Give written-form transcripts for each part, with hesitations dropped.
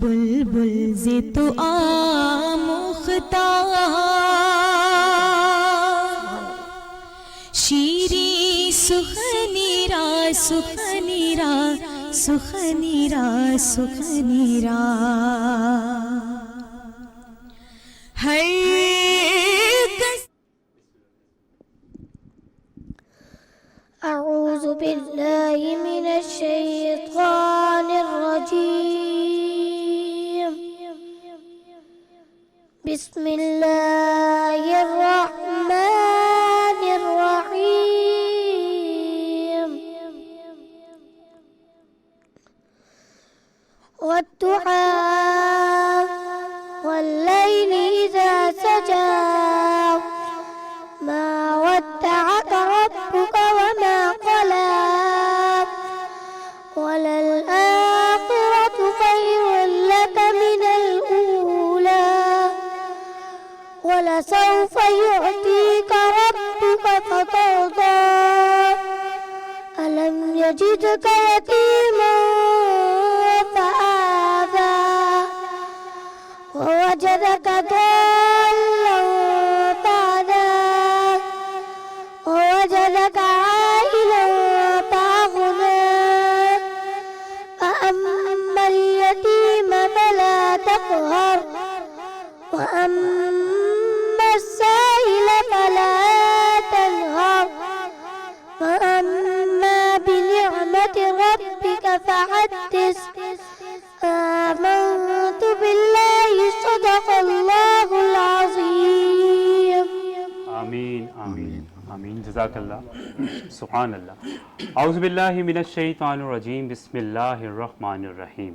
بلبل ز تو آموختہ شیری سخنی را سخنی را سخنی را سخنی را ہر أعوذ بالله من الشيطان الرجيم بسم الله الرحمن الرحيم والضحى والليل إذا سجى ما ودعك ربك وما قلى وللآخرة خير لك من الأولى ولسوف يعطيك ربك فترضى ألم يجدك يتيما فآوى ووجدك ضالا فهدى ووجدك عائلا فأغنى فأما اليتيم فلا تقهر وأما السائل فلا تنهر وأما بنعمة ربك فحدث آمنت بالله صدق الله العظيم آمین آمین آمین جزاک اللہ سبحان اللہ اعوذ باللہ من الشیطان الرجیم بسم اللہ الرحمن الرحیم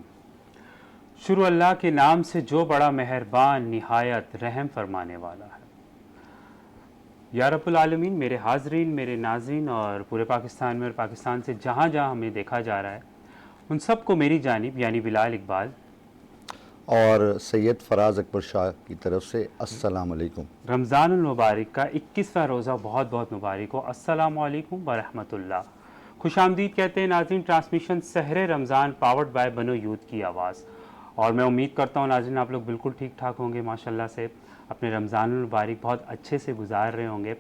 شروع اللہ کے نام سے جو بڑا مہربان نہایت رحم فرمانے والا ہے۔ یا رب العالمین، میرے حاضرین، میرے ناظرین اور پورے پاکستان میں اور پاکستان سے جہاں جہاں ہمیں دیکھا جا رہا ہے ان سب کو میری جانب یعنی بلال اقبال اور سید فراز اکبر شاہ کی طرف سے السلام علیکم۔ رمضان المبارک کا 21واں روزہ بہت بہت مبارک ہو۔ السلام علیکم ورحمۃ اللہ۔ خوش آمدید کہتے ہیں ناظرین transmission Sehar Ramzan powered by بنو یوتھ کی آواز، اور میں امید کرتا ہوں ناظرین آپ لوگ بالکل ٹھیک ٹھاک ہوں گے ماشاءاللہ سے، اپنے رمضان المبارک بہت اچھے سے گزار رہے ہوں گے۔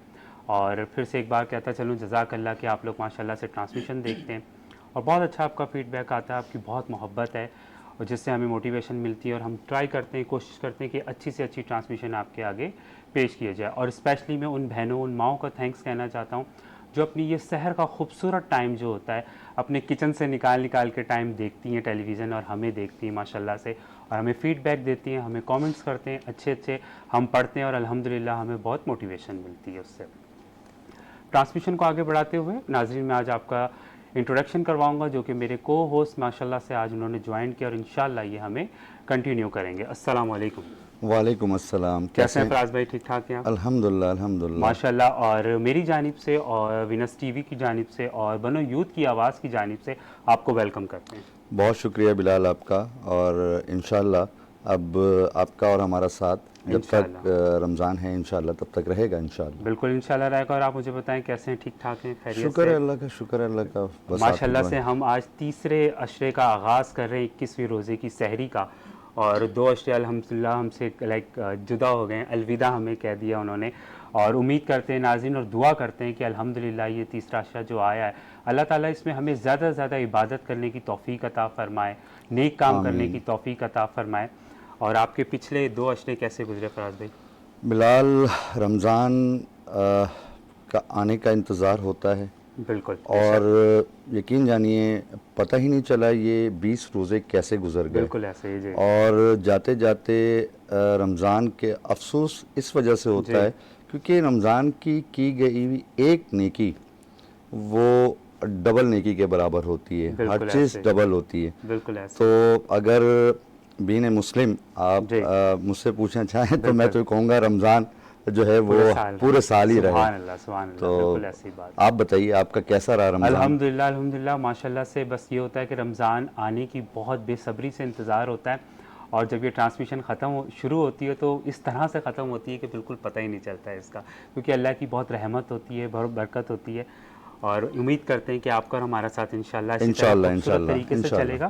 اور پھر سے ایک بار کہتا چلوں جزاک اللہ کہ آپ لوگ ماشاءاللہ سے ٹرانسمیشن دیکھتے ہیں اور بہت اچھا آپ کا فیڈ بیک آتا ہے، آپ کی بہت محبت ہے اور جس سے ہمیں موٹیویشن ملتی ہے، اور ہم ٹرائی کرتے ہیں، کوشش کرتے ہیں کہ اچھی سے اچھی ٹرانسمیشن آپ کے آگے پیش کیا جائے۔ اور اسپیشلی میں ان بہنوں ان ماؤں کا تھینکس کہنا چاہتا ہوں جو اپنی یہ سحر کا خوبصورت ٹائم جو ہوتا ہے اپنے کچن سے نکال کے ٹائم دیکھتی ہیں ٹیلی ویژن، اور ہمیں دیکھتی ہیں ماشاءاللہ سے، اور ہمیں فیڈ بیک دیتی ہیں، ہمیں کامنٹس کرتے ہیں اچھے ہم پڑھتے ہیں اور الحمدللہ ہمیں بہت موٹیویشن ملتی ہے اس سے۔ ٹرانسمیشن کو آگے بڑھاتے ہوئے ناظرین میں آج آپ کا انٹروڈکشن کرواؤں گا جو کہ میرے کو ہوسٹ ماشاءاللہ سے آج انہوں نے جوائن کیا، اور انشاءاللہ یہ ہمیں کنٹینیو کریں گے۔ السلام علیکم۔ وعلیکم السلام، کیسے ہیں فراز بھائی؟ ٹھیک ٹھاک ہیں آپ؟ الحمدللہ الحمدللہ ماشاءاللہ۔ اور میری جانب سے اور وینس ٹی وی کی جانب سے اور بنو یوتھ کی آواز کی جانب سے آپ کو ویلکم کرتے ہیں۔ بہت شکریہ بلال آپ کا، اور انشاءاللہ اب آپ کا اور ہمارا ساتھ جب تک رمضان ہے انشاءاللہ تب تک رہے گا انشاءاللہ۔ بالکل انشاءاللہ رہے گا۔ اور آپ مجھے بتائیں کیسے ہیں؟ ٹھیک ٹھاک ہیں؟ خیریت سے؟ شکر ہے اللہ کا، شکر ہے اللہ کا، بس ماشاءاللہ سے ہم آج تیسرے عشرے کا آغاز کر رہے ہیں 21ویں روزے کی سحری کا، اور 2 عشرے الحمدللہ ہم سے جدا ہو گئے ہیں، الوداع ہمیں کہہ دیا انہوں نے، اور امید کرتے ہیں ناظرین اور دعا کرتے ہیں کہ الحمدللہ یہ تیسرا عشرہ جو آیا ہے اللہ تعالیٰ اس میں ہمیں زیادہ سے زیادہ عبادت کرنے کی توفیق عطا فرمائے، نیک کام کرنے کی توفیق عطا فرمائے۔ اور آپ کے پچھلے 2 عشرے کیسے گزرے فراز بھائی؟ بلال، رمضان کا آنے کا انتظار ہوتا ہے، بالکل، اور یقین جانیے پتہ ہی نہیں چلا یہ 20 روزے کیسے گزر گئے، بالکل ایسے ہی جی۔ اور جاتے جاتے رمضان کے افسوس اس وجہ سے ہوتا ہے کیونکہ رمضان کی گئی ایک نیکی وہ ڈبل نیکی کے برابر ہوتی ہے، ہر چیز ڈبل ہوتی ہے۔ بالکل ایسے۔ تو اگر بین مسلم آپ مجھ سے پوچھنا چاہیں تو میں تو کہوں گا رمضان جو ہے وہ پورے سال ہی رہے۔ سبحان اللہ سبحان اللہ، بالکل ایسی بات۔ آپ بتائیے آپ کا کیسا رہا رمضان؟ الحمدللہ الحمدللہ ماشاءاللہ سے بس یہ ہوتا ہے کہ رمضان آنے کی بہت بے صبری سے انتظار ہوتا ہے، اور جب یہ ٹرانسمیشن شروع ہوتی ہے تو اس طرح سے ختم ہوتی ہے کہ بالکل پتہ ہی نہیں چلتا ہے اس کا، کیونکہ اللہ کی بہت رحمت ہوتی ہے، بہت برکت ہوتی ہے، اور امید کرتے ہیں کہ آپ کا اور ہمارا ساتھ انشاءاللہ اسی طرح خوبصورت طریقے سے چلے گا۔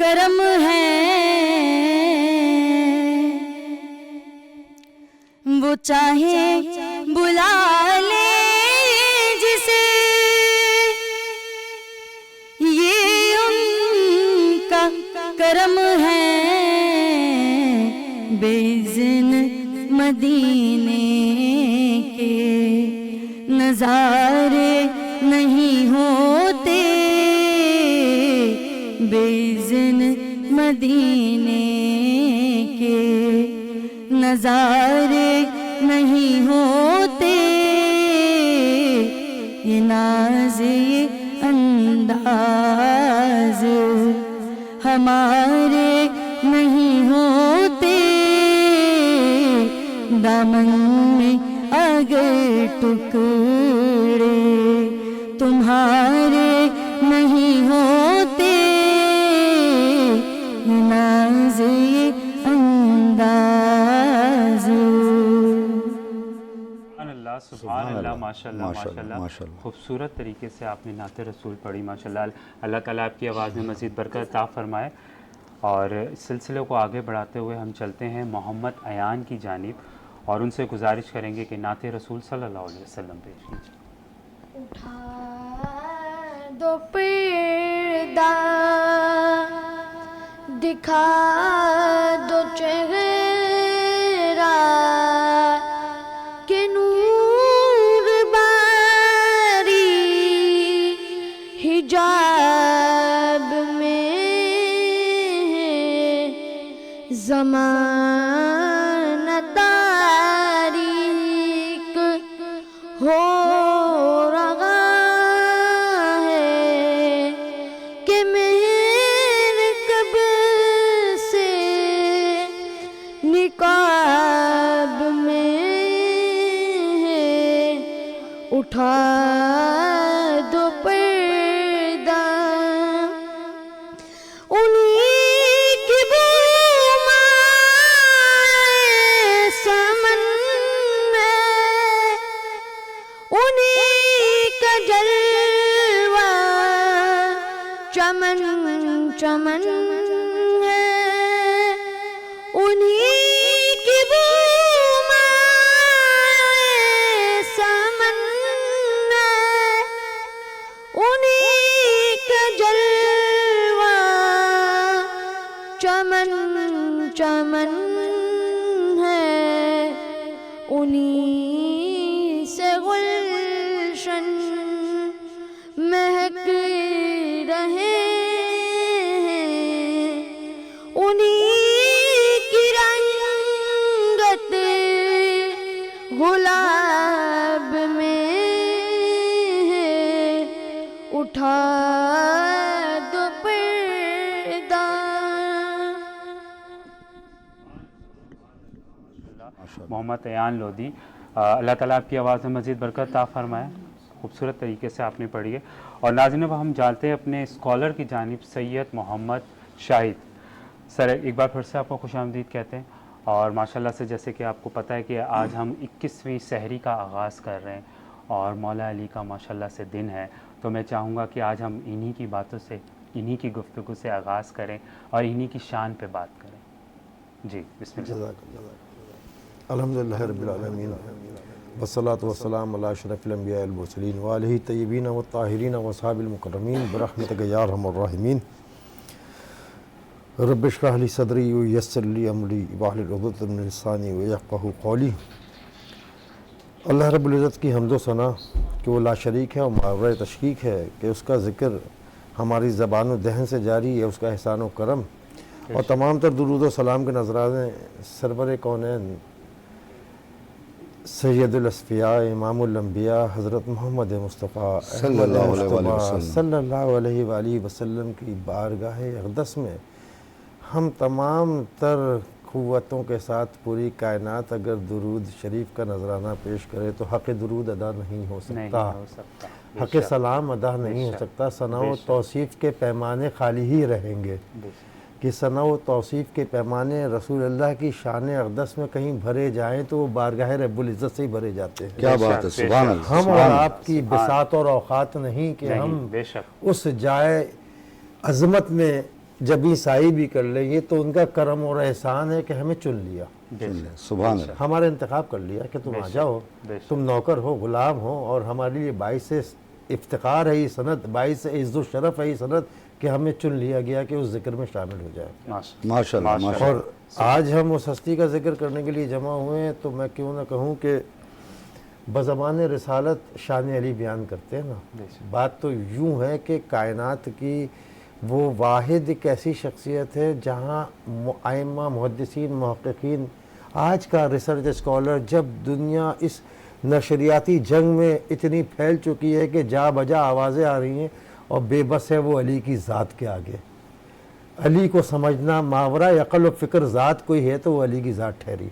کرم ہے وہ چاہے بلا لے جسے یہ ان کا کرم ہے بے اذن مدینے کے نظارے نہیں ہوتے بے اذن مدینے کے نظارے نہیں ہوتے یہ ناز یہ انداز ہمارے نہیں ہوتے دامن میں اگر ٹکڑے تمہارے نہیں ہوتے یہ ناز یہ انداز سبحان اللہ ماشاءاللہ ماشاءاللہ خوبصورت طریقے سے آپ نے نعت رسول پڑھی ماشاءاللہ. اللہ تعالیٰ آپ کی آواز میں مزید برکت عطا فرمائے. اور اس سلسلے کو آگے بڑھاتے ہوئے ہم چلتے ہیں محمد ایان کی جانب اور ان سے گزارش کریں گے کہ نعت رسول صلی اللہ علیہ وسلم پیش کیجیے. اٹھا دو پردہ دکھا دو چہرہ کہ نور باری حجاب میں زمانہ تاریک ہو رہا ہے کہ مہر کب سے نقاب میں اٹھا دو پردہ انہی کی بومائے سمن میں انہی کا جلوہ چمن چمن ہے انہی کی بومائے سمن انہی کا جلوہ چمن چمن ہے انہی سے گلشن مہک رہے ہیں انہی کی رنگت گلاب میں اٹھا دو پردہ. محمد ایان لودھی اللہ تعالیٰ آپ کی آواز میں مزید برکت عطا فرمائے. خوبصورت طریقے سے آپ نے پڑھی ہے. اور ناظرین اب ہم جانتے ہیں اپنے اسکالر کی جانب سید محمد شاہد. سر ایک بار پھر سے آپ کو خوش آمدید کہتے ہیں. اور ماشاءاللہ سے جیسے کہ آپ کو پتہ ہے کہ آج ہم 21ویں سحری کا آغاز کر رہے ہیں اور مولا علی کا ماشاءاللہ سے دن ہے. تو میں چاہوں گا کہ آج ہم انہی کی باتوں سے انہی کی گفتگو سے آغاز کریں اور انہی کی شان پہ بات کریں. جی بسم اللہ. الحمدللہ رب العالمین والصلاة والسلام علی اشرف الانبیاء والمرسلین وآلہ الطیبین والطاہرین واصحاب المکرمین برحمتک یا ارحم الراحمین. رب اشرح لی صدری ویسر لی امری واحلل عقدۃ من لسانی یفقہوا قولی. اللہ رب العزت کی حمد و ثنا کہ وہ لا شریک ہے اور ماورا تشکیک ہے کہ اس کا ذکر ہماری زبان و دہن سے جاری ہے، اس کا احسان و کرم. اور تمام تر درود و سلام کے نذرانے سرور کونین سید الاصفیاء امام الانبیاء حضرت محمد مصطفیٰ صلی اللہ علیہ وسلم صلی اللہ علیہ وآلہ وسلم کی بارگاہ اقدس میں ہم تمام تر قوتوں کے ساتھ پوری کائنات اگر درود شریف کا نذرانہ پیش کرے تو حق درود ادا نہیں ہو سکتا، حق سلام ادا نہیں ہو سکتا. ثنا و توصیف کے پیمانے خالی ہی رہیں گے کہ ثنا و توصیف کے پیمانے رسول اللہ کی شان اقدس میں کہیں بھرے جائیں تو وہ بارگاہ رب العزت سے ہی بھرے جاتے ہیں. کیا بات ہے، سبحان اللہ. ہم اور آپ کی بساط اور اوقات نہیں کہ ہم اس جائے عظمت میں جب عیسائی بھی کر لیں یہ تو ان کا کرم اور احسان ہے کہ ہمیں چن لیا، سبحان اللہ، ہمارا انتخاب کر لیا کہ تم آ جاؤ، تم نوکر ہو، غلام ہو، اور ہمارے لیے باعث افتخار ہے یہ سند، باعث عز و شرف ہے یہ سند کہ ہمیں چن لیا گیا کہ اس ذکر میں شامل ہو جائے۔ ماشاء اللہ ماشاء اور اللہ۔ آج ہم اس ہستی کا ذکر کرنے کے لیے جمع ہوئے ہیں تو میں کیوں نہ کہوں کہ بزبان رسالت شان علی بیان کرتے ہیں نا، بات تو یوں ہے کہ کائنات کی وہ واحد ایک ایسی شخصیت ہے جہاں ائمہ، محدثین، محققین، آج کا ریسرچ اسکالر، جب دنیا اس نشریاتی جنگ میں اتنی پھیل چکی ہے کہ جا بجا آوازیں آ رہی ہیں اور بے بس ہے وہ علی کی ذات کے آگے، علی کو سمجھنا ماورا عقل و فکر ذات کوئی ہے تو وہ علی کی ذات ٹھہری،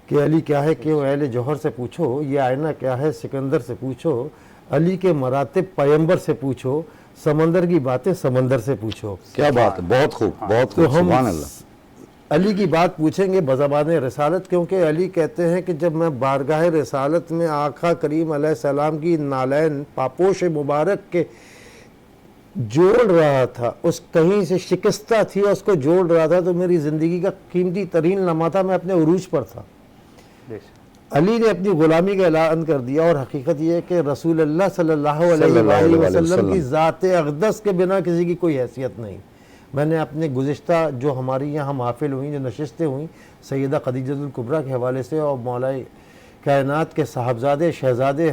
کہ علی کیا ہے کہ وہ اہل جوہر سے پوچھو، یہ آئینہ کیا ہے سکندر سے پوچھو، علی کے مراتب پیمبر سے پوچھو، سمندر کی باتیں سمندر سے پوچھو۔ کیا بات ہے، بہت خوب بہت خوب، تو ہم سبحان اللہ۔ علی کی بات پوچھیں گے بزبان رسالت، کیونکہ علی کہتے ہیں کہ جب میں بارگاہ رسالت میں آقا کریم علیہ السلام کی نالین پاپوش مبارک کے جوڑ رہا تھا، اس کہیں سے شکستہ تھی اور اس کو جوڑ رہا تھا، تو میری زندگی کا قیمتی ترین لمحہ تھا، میں اپنے عروج پر تھا۔ علی نے اپنی غلامی کا اعلان کر دیا، اور حقیقت یہ ہے کہ رسول اللہ صلی اللہ علیہ وسلم کی ذات اقدس کے بنا کسی کی کوئی حیثیت نہیں۔ میں نے اپنے گزشتہ جو ہماری یہاں محافل ہوئیں، جو نشستیں ہوئیں سیدہ خدیجہ الکبریٰ کے حوالے سے اور مولا کائنات کے صاحبزادے شہزادے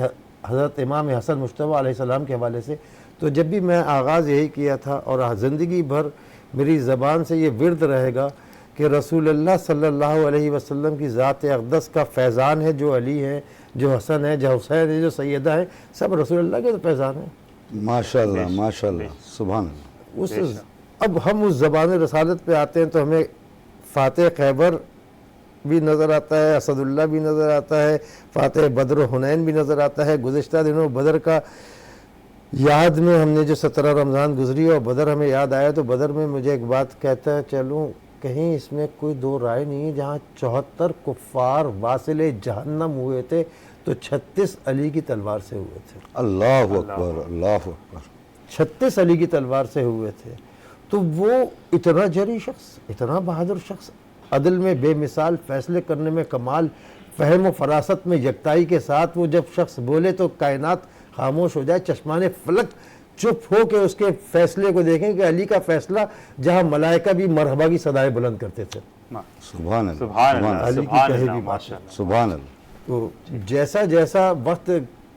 حضرت امام حسن مجتبیٰ علیہ السلام کے حوالے سے، تو جب بھی میں آغاز یہی کیا تھا اور زندگی بھر میری زبان سے یہ ورد رہے گا کہ رسول اللہ صلی اللہ علیہ وسلم کی ذات اقدس کا فیضان ہے، جو علی ہے، جو حسن ہے، جو حسین ہے، جو سیدہ ہے، سب رسول اللہ کے فیضان ہیں۔ ماشاء اللہ ماشاء اللہ، سبحان اللہ۔ اب ہم اس زبان رسالت پہ آتے ہیں تو ہمیں فاتح خیبر بھی نظر آتا ہے، اسد اللہ بھی نظر آتا ہے، فاتح بدر و حنین بھی نظر آتا ہے۔ گزشتہ دنوں بدر کا یاد میں ہم نے جو 17 رمضان گزری اور بدر ہمیں یاد آیا، تو بدر میں مجھے ایک بات کہتا ہے چلوں، کہیں اس میں کوئی دو رائے نہیں ہے، جہاں 74 کفار واصل جہنم ہوئے تھے تو 36 علی کی تلوار سے ہوئے تھے۔ اللہ اکبر، اللہ اکبر۔ 36 علی کی تلوار سے ہوئے تھے، تو وہ اتنا جری شخص، اتنا بہادر شخص، عدل میں بے مثال، فیصلے کرنے میں کمال، فہم و فراست میں یکتائی کے ساتھ وہ جب شخص بولے تو کائنات خاموش ہو جائے، چشمان فلک چپ ہو کے اس کے فیصلے کو دیکھیں کہ علی کا فیصلہ جہاں ملائکہ بھی مرحبا کی صدائیں بلند کرتے تھے۔ سبحان اللہ، سبحان اللہ، علی کی سبحان کہے اللہ، بھی بات ماشاء اللہ۔ سبحان اللہ۔ تو جیسا جیسا وقت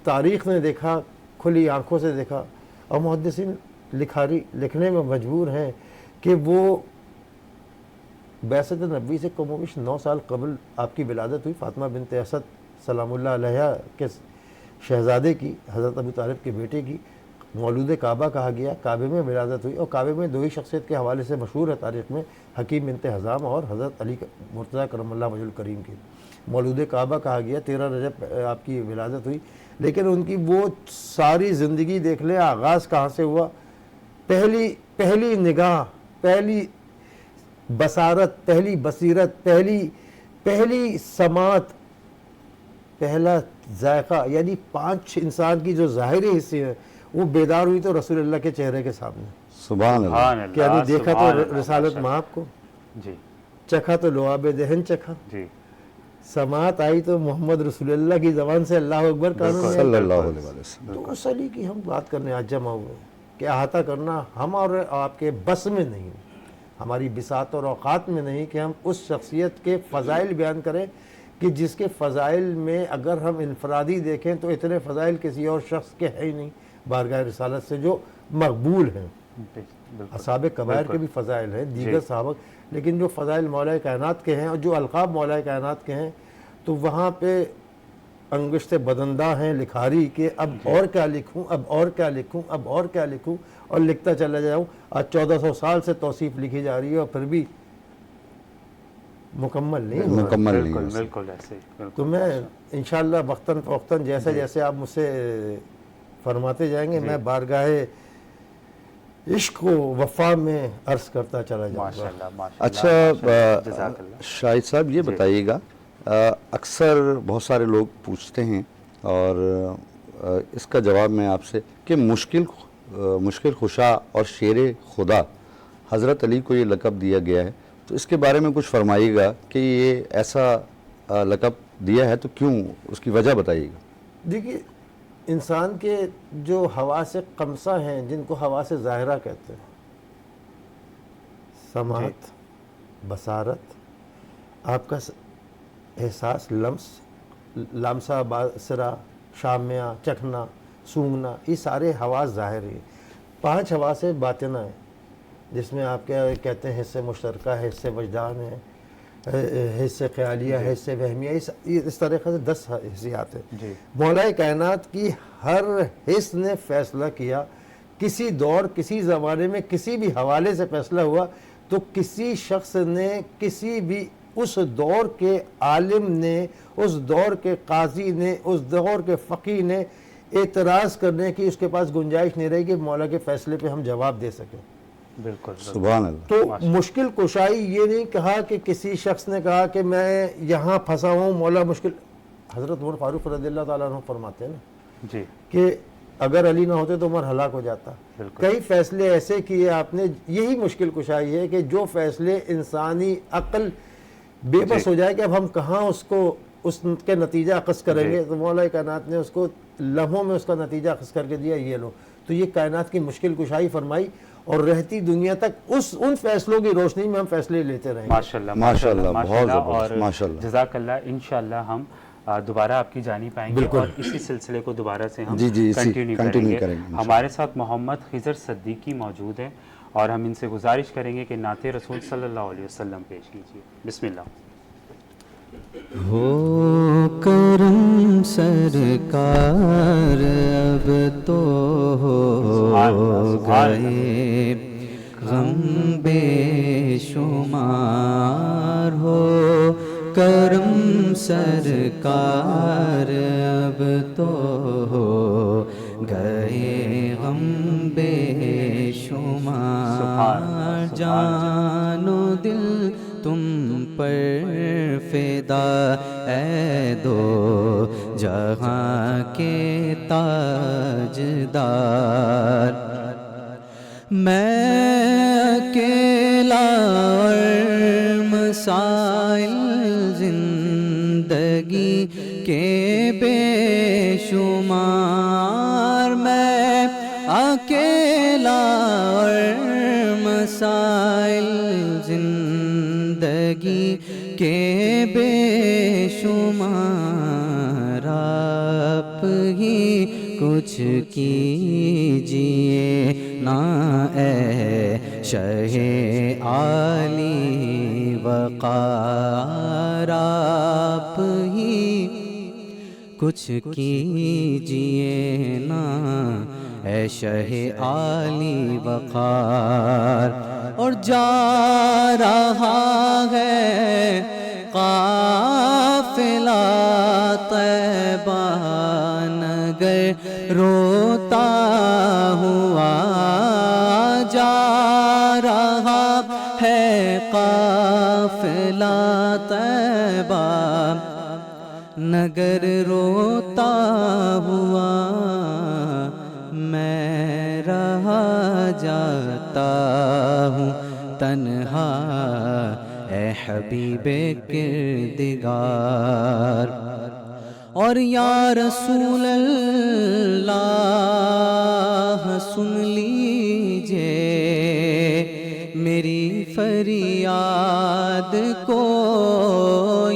تاریخ نے دیکھا، کھلی آنکھوں سے دیکھا، اور محدثین لکھنے میں مجبور ہیں کہ وہ بعثت نبوی سے کم و بیش 9 سال قبل آپ کی ولادت ہوئی، فاطمہ بنت اسد سلام اللہ علیہ کے شہزادے کی، حضرت ابو طالب کے بیٹے کی مولود کعبہ کہا گیا، کعبے میں ولادت ہوئی، اور کعبے میں 2 ہی شخصیت کے حوالے سے مشہور ہے تاریخ میں، حکیم بنت حزام اور حضرت علی مرتضیٰ کرم اللہ وجہ الکریم کی۔ مولود کعبہ کہا گیا، 13 رجب آپ کی ولادت ہوئی، لیکن ان کی وہ ساری زندگی دیکھ لیں، آغاز کہاں سے ہوا، پہلی نگاہ، پہلی بصارت، پہلی بصیرت، پہلی سماعت، پہلا ذائقہ، یعنی 5 انسان کی جو ظاہری حصے ہیں وہ بیدار ہوئی تو رسول اللہ کے چہرے کے سامنے۔ سبحان اللہ۔ کیا نہیں دیکھا تو رسالت مآب کو، جی چکھا تو لعاب دہن چکھا، جی، سماعت آئی تو محمد رسول اللہ کی زبان سے اللہ اکبر کانوں میں۔ صلی اللہ علیہ وسلم۔ تو اس علی کی ہم بات کرنے آج جمع ہوئے کہ احاطہ کرنا ہم اور آپ کے بس میں نہیں، ہماری بساط اور اوقات میں نہیں کہ ہم اس شخصیت کے فضائل بیان کریں کہ جس کے فضائل میں اگر ہم انفرادی دیکھیں تو اتنے فضائل کسی اور شخص کے ہے ہی نہیں بارگاہ رسالت سے جو مقبول ہیں۔ اصحاب کبائر کے بھی فضائل ہیں، دیگر صحابہ، لیکن جو فضائل مولا کائنات کے ہیں اور جو القاب مولا کائنات کے ہیں، تو وہاں پہ انگشت بدندہ ہیں لکھاری کہ اب اور کیا لکھوں، اب اور کیا لکھوں، اب اور کیا لکھوں، اور لکھتا چلا جاؤں۔ آج 1400 سال سے توصیف لکھی جا رہی ہے اور پھر بھی مکمل نہیں ہو رہا۔ مکمل نہیں بالکل ہے۔ بالکل ایسے ہی۔ تو میں انشاءاللہ وقتاً فوقتاً جیسے جیسے آپ مجھ سے فرماتے جائیں گے میں بارگاہ عشق و وفا میں عرض کرتا چلا جاؤں ماشاء گا۔ اللہ، ماشاء اللہ، اچھا جزاک اللہ۔ شاہد صاحب یہ بتائیے گا، اکثر بہت سارے لوگ پوچھتے ہیں اور اس کا جواب میں آپ سے کہ مشکل خشا اور شیر خدا حضرت علی کو یہ لقب دیا گیا ہے، تو اس کے بارے میں کچھ فرمائیے گا کہ یہ ایسا لقب دیا ہے تو کیوں، اس کی وجہ بتائیے گا۔ دیکھیے انسان کے جو حواس خمسہ ہیں جن کو حواس ظاہرہ کہتے ہیں، سماعت، بصارت، آپ کا احساس، لمسہ، باصرہ، شامعہ، چکھنا، سونگنا، یہ سارے حواس ظاہر ہیں۔ 5 حواس باطنہ ہیں جس میں آپ کیا کہتے ہیں حصے مشترکہ ہے، حصے وجدان ہے، حصے خیالیہ ہے، حصے وہمیہ، اس طریقے سے 10 حصیات ہیں۔ مولا کائنات کی ہر حص نے فیصلہ کیا، کسی دور، کسی زمانے میں کسی بھی حوالے سے فیصلہ ہوا تو کسی شخص نے، کسی بھی اس دور کے عالم نے، اس دور کے قاضی نے، اس دور کے فقیہ نے اعتراض کرنے کی اس کے پاس گنجائش نہیں رہی کہ مولا کے فیصلے پہ ہم جواب دے سکیں۔ بالکل سبحان اللہ۔ تو مشکل کشائی یہ نہیں کہا کہ کسی شخص نے کہا کہ میں یہاں پھنسا ہوں مولا مشکل، حضرت عمر فاروق رضی اللہ تعالیٰ عنہ فرماتے ہیں نا جی کہ اگر علی نہ ہوتے تو عمر ہلاک ہو جاتا۔ کئی فیصلے ایسے کیے آپ نے، یہی مشکل کشائی ہے کہ جو فیصلے انسانی عقل بے بس ہو جائے کہ اب ہم کہاں اس کو، اس کے نتیجہ اخذ کریں گے، تو مولا کائنات نے اس کو لمحوں میں اس کا نتیجہ اخذ کر کے دیا، یہ لو۔ تو یہ کائنات کی مشکل کشائی فرمائی اور رہتی دنیا تک ان فیصلوں کی روشنی میں ہم فیصلے لیتے رہیں گے۔ ماشاءاللہ ماشاءاللہ، بہت اور زبردست، ماشاءاللہ۔ جزاک اللہ۔ انشاءاللہ ہم دوبارہ آپ کی جانب آئیں گے اور اسی سلسلے کو دوبارہ سے ہم کنٹینیو کریں گے۔ ہمارے ساتھ محمد خضر صدیقی موجود ہیں اور ہم ان سے گزارش کریں گے کہ نعت رسول صلی اللہ علیہ وسلم پیش کیجیے۔ بسم اللہ۔ ہو کرم سرکار اب تو ہو گئے غم بے شمار، ہو کرم سرکار اب تو ہو گئے غم بے شمار، جان و دل تم پر فدا اے دو جہاں کے تاجدار، میں اکیلا اور مسائل زندگی کے بے شمار، میں اکیلا اور مسائل زندگی کے بے شمار، آپ ہی کچھ کیجئے نا اے شہ عالی وقار، آپ ہی کچھ کیجئے نا اے شہ عالی وقار، اور جا رہا ہے قافلہ طیبہ نگر روتا ہوا، جا رہا ہے قافلہ طیبہ نگر روتا ہوا، میں رہا جاتا ہوں تنہا اے حبیب کردگار، اور یا رسول اللہ سن لیجئے میری فریاد کو،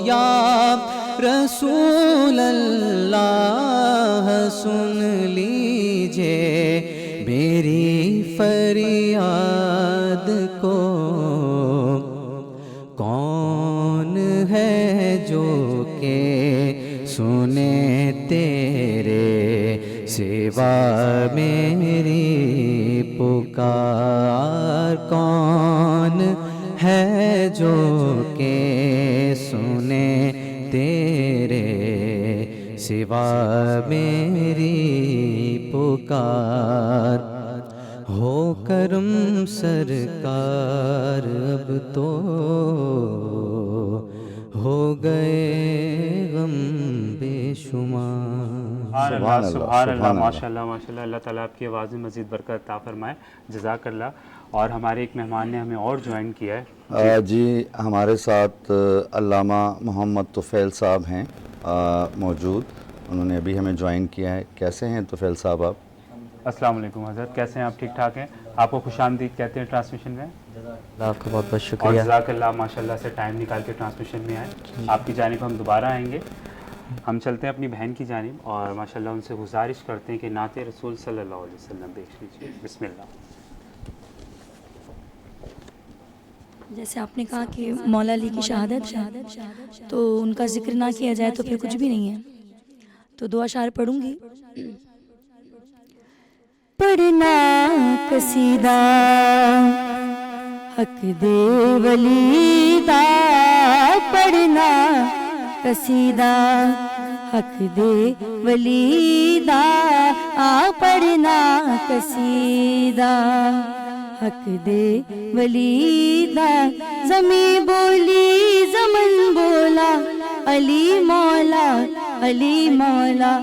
یا رسول اللہ سن لیجئے میری فریاد کو، کون ہے جو کہ سنے تیرے سوا میری پکار، کون ہے جو کہ سنے تیرے سوا میری پکار، ہو کرم سرکار اب تو ہو گئے غم بے شمار۔ سبحان سبحان اللہ اللہ، سبحان اللہ سبحان اللہ۔ ماشاءاللہ ماشاءاللہ، اللہ تعالیٰ آپ کی آواز میں مزید برکت عطا فرمائے، جزاک اللہ۔ اور ہمارے ایک مہمان نے ہمیں اور جوائن کیا ہے۔ جی ہمارے ساتھ علامہ محمد طفیل صاحب ہیں موجود، انہوں نے ابھی ہمیں جوائن کیا ہے۔ کیسے ہیں طفیل صاحب آپ؟ السلام علیکم حضرت، کیسے ہیں آپ؟ ٹھیک ٹھاک ہیں؟ آپ کو خوش آمدید کہتے ہیں ٹرانسمیشن میں، آپ کا بہت بہت اور شکریہ۔ جزاک اللہ ماشاءاللہ سے ٹائم نکال کے ٹرانسمیشن میں آئے۔ آپ کی جانب ہم دوبارہ آئیں گے۔ ہم چلتے ہیں اپنی بہن کی جانب اور ماشاءاللہ ان سے گزارش کرتے ہیں کہ نعت رسول صلی اللہ علیہ وسلم پیش کیجیے۔ بسم اللہ۔ جیسے آپ نے کہا کہ مولا علی کی شہادت تو ان کا ذکر نہ کیا جائے تو پھر کچھ بھی نہیں ہے، تو دو اشعار پڑھوں گی۔ پڑھنا قصیدہ حق دے ولی دا، پڑھنا قصیدہ حق دے ولی دا، پڑھنا قصیدہ حق دے ولی دا، زمیں بولی زمن بولا علی مولا علی مولا،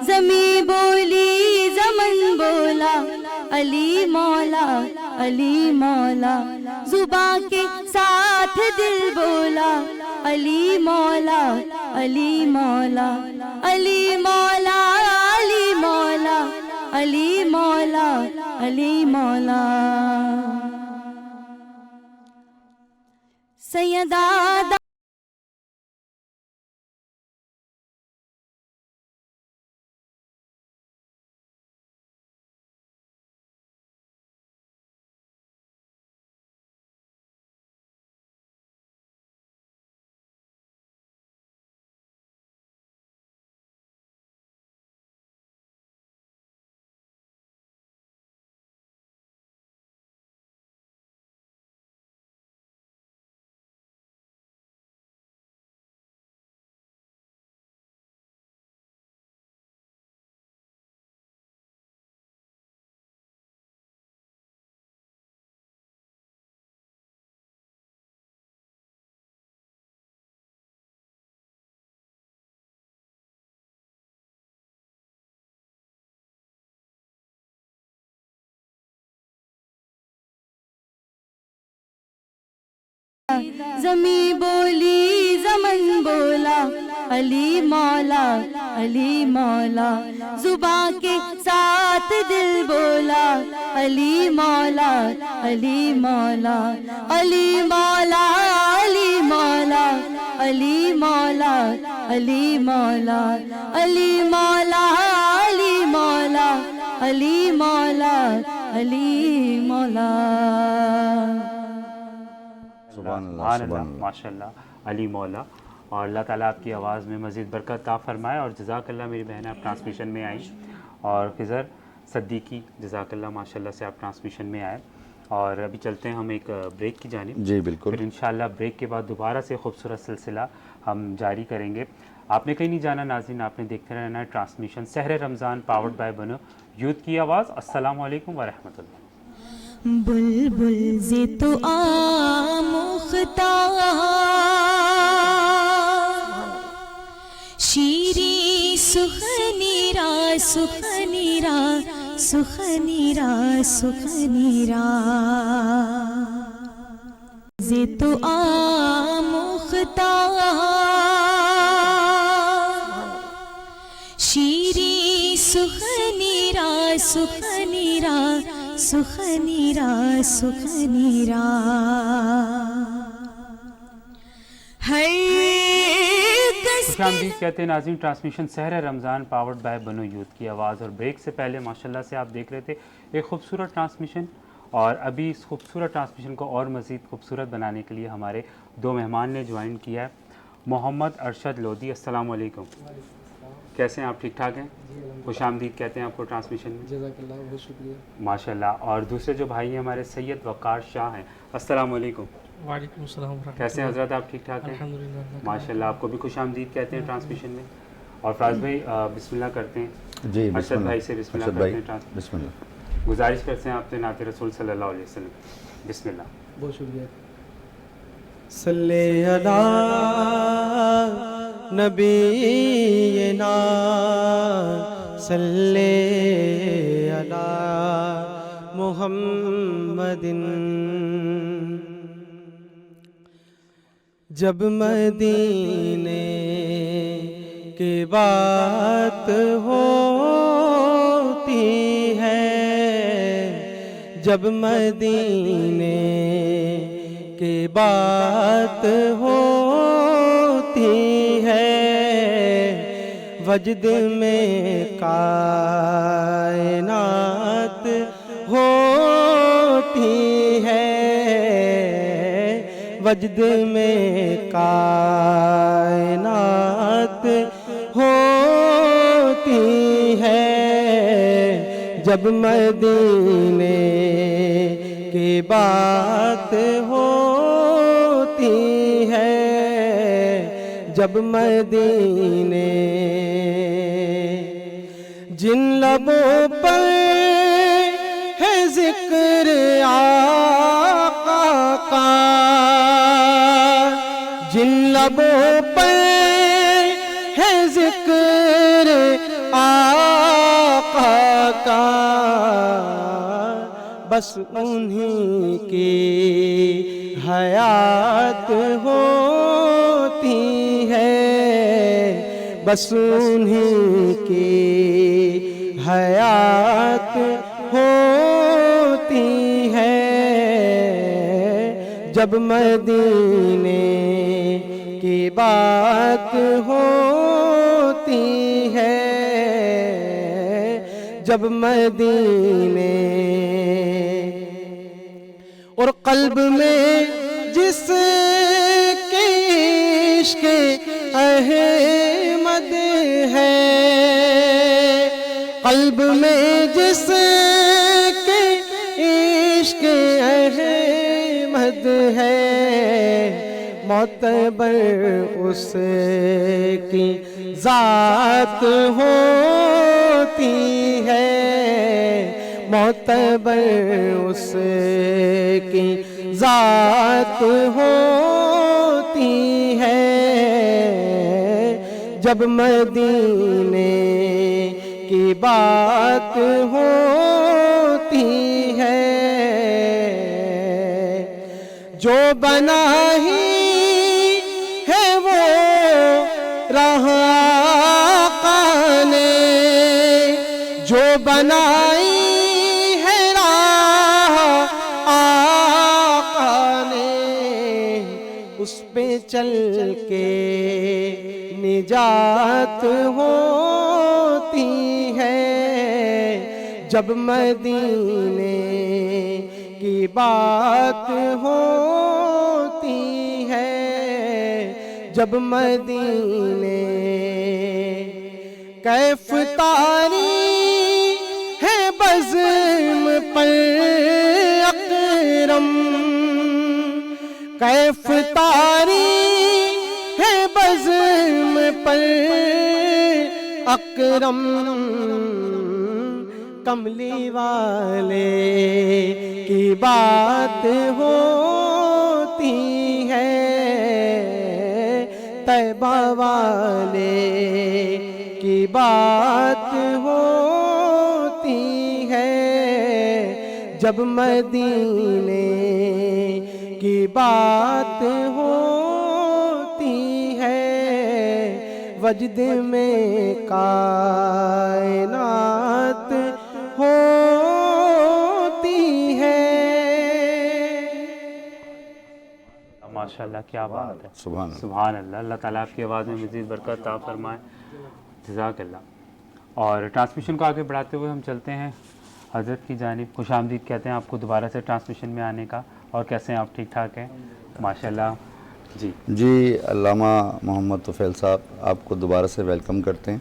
زمیں بولی زمن بولا علی مولا علی مولا، زباں کے ساتھ دل بولا علی مولا علی مولا علی مولا علی مولا علی مولا علی مولا۔ سیدہ زمیں بولی زمن بولا علی مولا علی مولا، زباں کے ساتھ دل بولا علی مولا علی مولا علی مولا علی مولا علی مولا علی مولا علی مولا علی مولا علی مولا علی مولا۔ سبحان اللہ سبحان سبحان اللہ اللہ۔ ماشاءاللہ علی مولا، اور اللہ تعالیٰ آپ کی آواز میں مزید برکت عطا فرمائے، اور جزاک اللہ میری بہن آپ ٹرانسمیشن میں آئیں، اور خضر صدیقی جزاک اللہ ماشاءاللہ سے آپ ٹرانسمیشن میں آئے۔ اور ابھی چلتے ہیں ہم ایک بریک کی جانب، جی بالکل، پھر انشاءاللہ بریک کے بعد دوبارہ سے خوبصورت سلسلہ ہم جاری کریں گے۔ آپ نے کہیں نہیں جانا ناظرین، آپ نے دیکھتے رہنا ہے transmission Sehar Ramzan powered by بنو یوتھ کی آواز۔ السلام علیکم ورحمۃ اللہ۔ بلبل زی تو آموختا شیری سخنی را سخنی را سخنی را سخنی را، زی تو آموختا شیری سخنی را سخنی را سخنی را سخنی را، خوش آمدید کہتے ہیں ناظرین transmission Sehar Ramzan powered by بنو یوتھ کی آواز، اور بریک سے پہلے ماشاءاللہ سے آپ دیکھ رہے تھے ایک خوبصورت ٹرانسمیشن، اور ابھی اس خوبصورت ٹرانسمیشن کو اور مزید خوبصورت بنانے کے لیے ہمارے دو مہمان نے جوائن کیا ہے۔ محمد ارشد لودھی، السلام علیکم، کیسے ہیں آپ؟ ٹھیک ٹھاک ہیں؟ خوش آمدید کہتے ہیں آپ کو ٹرانسمیشن میں، جزاک اللہ، بہت شکریہ۔ ماشاءاللہ۔ اور دوسرے جو بھائی ہیں ہمارے سید وقار شاہ ہیں، السلام علیکم، وعلیکم السلام ورحمۃ اللہ۔ کیسے ہیں حضرت آپ؟ ٹھیک ٹھاک ہیں؟ الحمدللہ۔ ماشاءاللہ، آپ کو بھی خوش آمدید کہتے ہیں ٹرانسمیشن میں۔ اور فراز بھائی بسم اللہ کرتے ہیں، جی بسم ارشد اللہ، بھائی سے بسم اللہ ارشد کرتے بھائی ہیں ٹرانسمیشن، بسم اللہ۔ گزارش کرتے ہیں آپ سے نعت رسول صلی اللہ علیہ وسلم، بسم اللہ۔ بہت شکریہ۔ صلی علی نبینا صلی علی محمد. جب مدینے کی بات ہوتی ہے، جب مدینے کی بات ہوتی ہے، وجد میں کائنات ہوتی ہے، وجد میں کائنات ہوتی ہے، جب مدینے کی بات ہوتی ہے، جب مدینے. جن لبوں پر ہے ذکر آقا کا، جن لبوں پر ہے ذکر آقا کا، بس انہی کی حیات ہوتی ہے، بس انہی کی حیات ہوتی ہے، جب مدینے کی بات ہوتی ہے، جب مدینے. اور قلب میں جس کے عشق احمد ہے، قلب میں جس کے عشق احمد ہے، معتبر اس کی ذات ہوتی ہے، معتبر اس کی ذات ہوتی ہے، جب مدینے کی بات ہوتی ہے. جو بنا ہی ہے وہ راہ آقا نے، جو بنائی ہے راہ آقا نے، اس پہ چل کے نجات ہوتی ہے، جب مدینے کی بات ہوتی ہے، جب مدینے. کیف طاری ہے بزم پر اکرم، کیف طاری ہے بزم پر اکرم، کملی والے کی بات ہوتی ہے، طیبہ والے کی بات ہوتی ہے، جب مدینے کی بات ہوتی ہے، وجد میں کائنات ہوتی ہے. ماشاءاللہ کیا بات ہے، سبحان اللہ. سبحان اللہ. اللہ تعالیٰ آپ کی آواز میں مزید برکت عطا فرمائے. جزاک اللہ. اور ٹرانسمیشن کو آگے بڑھاتے ہوئے ہم چلتے ہیں حضرت کی جانب. خوش آمدید کہتے ہیں آپ کو دوبارہ سے ٹرانسمیشن میں آنے کا. اور کیسے ہیں آپ؟ ٹھیک ٹھاک ہیں ماشاءاللہ. جی علامہ محمد طفیل صاحب آپ کو دوبارہ سے ویلکم کرتے ہیں.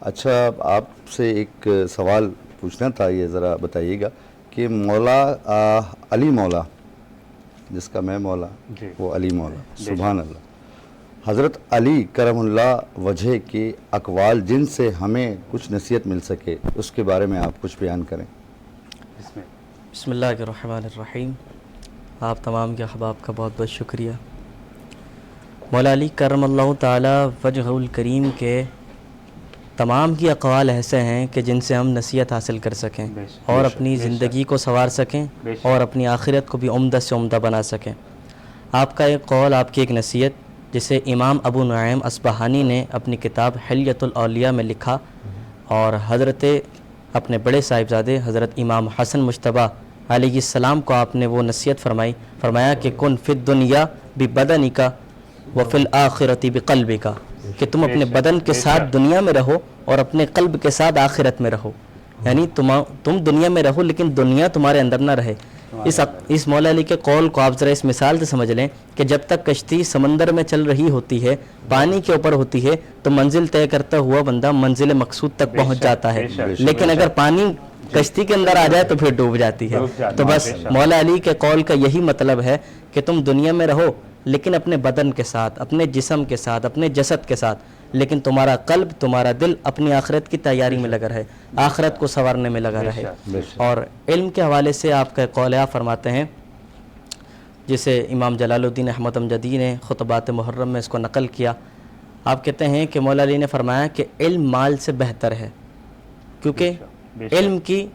اچھا آپ سے ایک سوال پوچھنا تھا، یہ ذرا بتائیے گا کہ مولا علی مولا جس کا میں مولا وہ علی مولا، سبحان اللہ. حضرت علی کرم اللہ وجہ کے اقوال جن سے ہمیں کچھ نصیحت مل سکے اس کے بارے میں آپ کچھ بیان کریں. بسم اللہ الرحمن الرحیم. آپ تمام کے احباب کا بہت بہت شکریہ. مولا علی کرم اللہ تعالی وجہ الکریم کے تمام کی اقوال ایسے ہیں کہ جن سے ہم نصیحت حاصل کر سکیں اور اپنی زندگی کو سنوار سکیں اور اپنی آخرت کو بھی عمدہ سے عمدہ بنا سکیں. آپ کا ایک قول، آپ کی ایک نصیحت جسے امام ابو نعیم اصبہانی نے اپنی کتاب حلیۃ الاولیاء میں لکھا، اور حضرت اپنے بڑے صاحبزادے حضرت امام حسن مجتبیٰ علیہ السلام کو آپ نے وہ نصیحت فرمایا کہ کن فی الدنیا ببدنک وفی الآخرۃ بقلبک، کہ تم اپنے بدن کے ساتھ دنیا میں رہو اور اپنے قلب کے ساتھ آخرت میں رہو. یعنی تم دنیا میں رہو لیکن دنیا تمہارے اندر نہ رہے. اس مولا علی کے قول کو آپ ذرا اس مثال سے سمجھ لیں کہ جب تک کشتی سمندر میں چل رہی ہوتی ہے، پانی کے اوپر ہوتی ہے، تو منزل طے کرتا ہوا بندہ منزل مقصود تک پہنچ جاتا ہے. لیکن اگر پانی کشتی کے اندر آ جائے تو پھر ڈوب جاتی ہے. تو بس مولا علی کے قول کا یہی مطلب ہے کہ تم دنیا میں رہو لیکن اپنے بدن کے ساتھ، اپنے جسم کے ساتھ، اپنے جسد کے ساتھ، لیکن تمہارا قلب، تمہارا دل اپنی آخرت کی تیاری میں لگا رہے، آخرت کو سنوارنے میں لگا رہے. اور علم کے حوالے سے آپ کا قول آپ فرماتے ہیں، جسے امام جلال الدین احمد امجدی نے خطبات محرم میں اس کو نقل کیا. آپ کہتے ہیں کہ مولا علی نے فرمایا کہ علم مال سے بہتر ہے، کیونکہ علم کی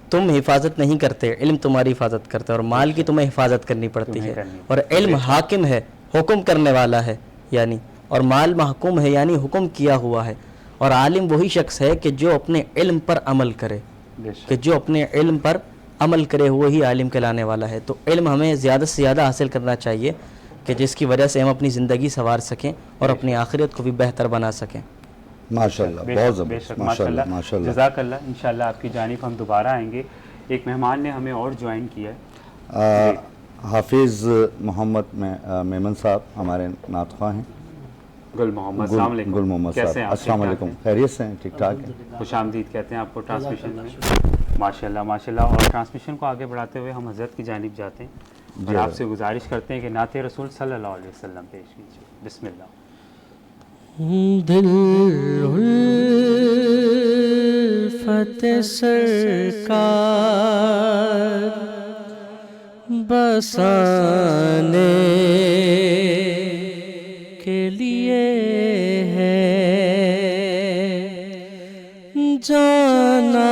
تم حفاظت نہیں کرتے، علم تمہاری حفاظت کرتا ہے، اور مال کی تمہیں حفاظت کرنی پڑتی ہے. اور علم حاکم ہے، حکم کرنے والا ہے، یعنی اور مال محکوم ہے، یعنی حکم کیا ہوا ہے. اور عالم وہی شخص ہے کہ جو اپنے علم پر عمل کرے، کہ جو اپنے علم پر عمل کرے وہی عالم کہلانے والا ہے. تو علم ہمیں زیادہ سے زیادہ حاصل کرنا چاہیے کہ جس کی وجہ سے ہم اپنی زندگی سنوار سکیں اور اپنی آخرت کو بھی بہتر بنا سکیں. ماشاءاللہ، بہت زبردست، ماشاءاللہ ماشاءاللہ. جزاک اللہ. انشاءاللہ آپ کی جانب ہم دوبارہ آئیں گے. ایک مہمان نے ہمیں اور جوائن کیا ہے، حافظ محمد میمن صاحب ہمارے نعت خواہ ہیں. گل محمد، السلام علیکم. گل محمد صاحب، السلام علیکم. خیریت سے ہیں؟ ٹھیک ٹھاک ہیں. خوش آمدید کہتے ہیں آپ کو ٹرانسمیشن میں. ماشاءاللہ ماشاءاللہ. اور ٹرانسمیشن کو آگے بڑھاتے ہوئے ہم حضرت کی جانب جاتے ہیں اور آپ سے گزارش کرتے ہیں کہ نعت رسول صلی اللہ علیہ وسلم پیش کیجیے. بسم اللہ. دل الفت سرکار بسانے کے لیے ہے جانا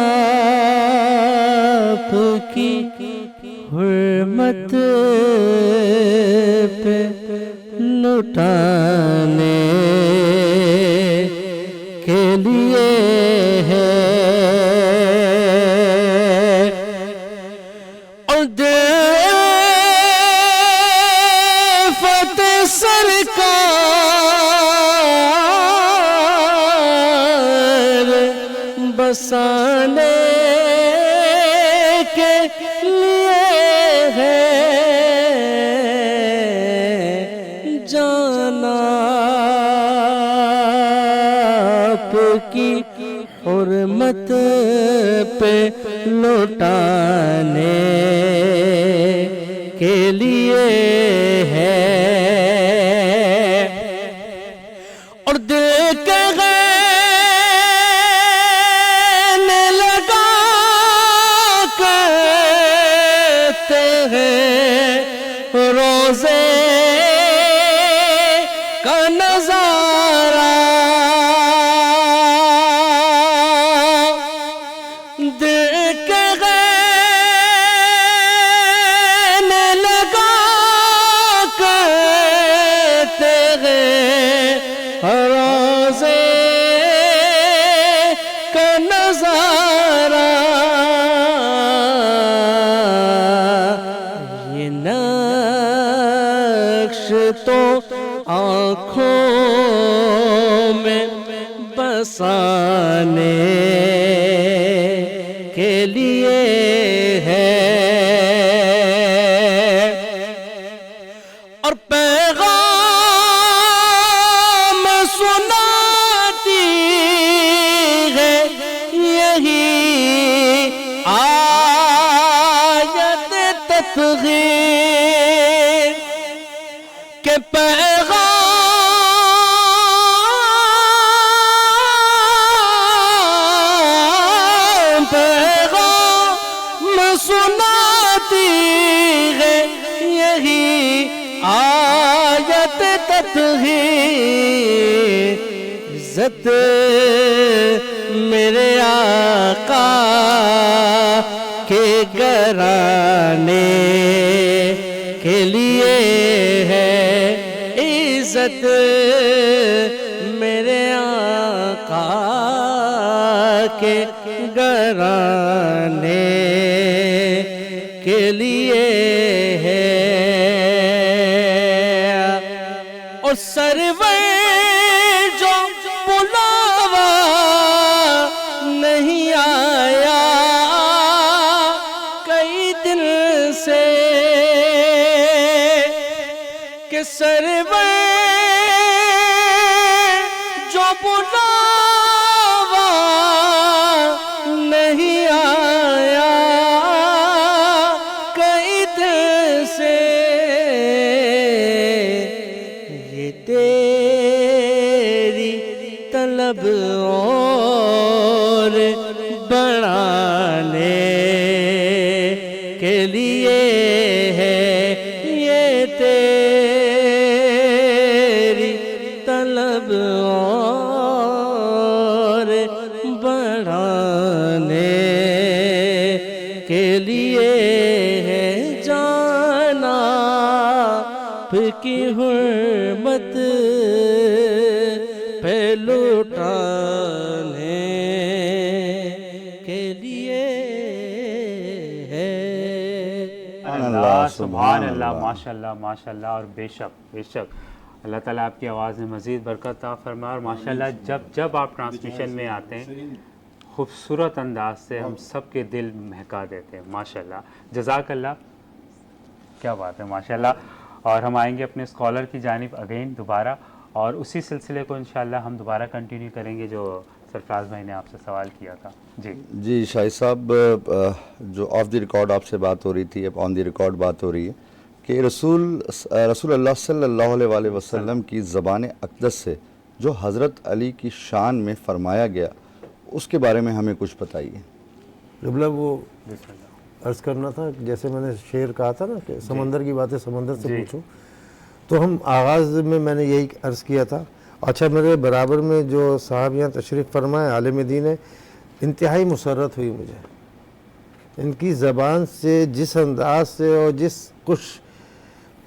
آپ کی حرمت پہ لٹانے کے لیے ہے اور فتح سرکار بسانے کے لیے ہے جانا آپ کی حرمت پہ لوٹانے کے لیے ہے اور دیکھ گئے لگا کہتے ہیں روزے کا نظارہ دیکھ گئے لگا کہتے ہیں روزے کا نظارہ یہ نقش تو آنکھوں میں بسانے کے لیے ہے اور پیغام سناتی ہے یہی آیت تطہیر کہ پیغام سناتی ہے یہی آیت تطہیر عزت میرے آقا کے گھرانے کے لیے ہے عزت میرے آقا کے گھرانے کے لیے ہے اور سرور جو بلاوا نہیں آیا کئی دن سے کہ سرور جو بلاوا نہیں آیا کئی دن سے یہ تیری طلب اور بڑھانے کے لیے ہے یہ تیری طلب اور بڑھانے کے لیے ہے جانا کی حرمت پہ لوٹانے کے لیے ہے اللہ سبحان اللہ ماشاء اللہ اور بے شک اللہ تعالیٰ آپ کی آواز میں مزید برکت عطا فرمائے اور ماشاء اللہ جب آپ ٹرانسمیشن میں آتے ہیں خوبصورت انداز سے ہم سب کے دل مہکا دیتے ہیں ماشاء اللہ جزاک اللہ کیا بات ہے ماشاء اللہ اور ہم آئیں گے اپنے اسکالر کی جانب اگین دوبارہ اور اسی سلسلے کو انشاءاللہ ہم دوبارہ کنٹینیو کریں گے جو سرفراز بھائی نے آپ سے سوال کیا تھا جی شاہد صاحب جو آف دی ریکارڈ آپ سے بات ہو رہی تھی اب آن دی ریکارڈ بات ہو رہی ہے کہ رسول اللہ صلی اللہ علیہ وسلم کی زبان اقدس سے جو حضرت علی کی شان میں فرمایا گیا اس کے بارے میں ہمیں کچھ بتائیے قبلہ وہ عرض کرنا تھا جیسے میں نے شعر کہا تھا نا کہ سمندر کی باتیں سمندر سے پوچھو تو ہم آغاز میں نے یہی عرض کیا تھا اچھا میرے برابر میں جو صاحب یہاں تشریف فرمائے عالم دین ہے انتہائی مسرت ہوئی مجھے ان کی زبان سے جس انداز سے اور جس کچھ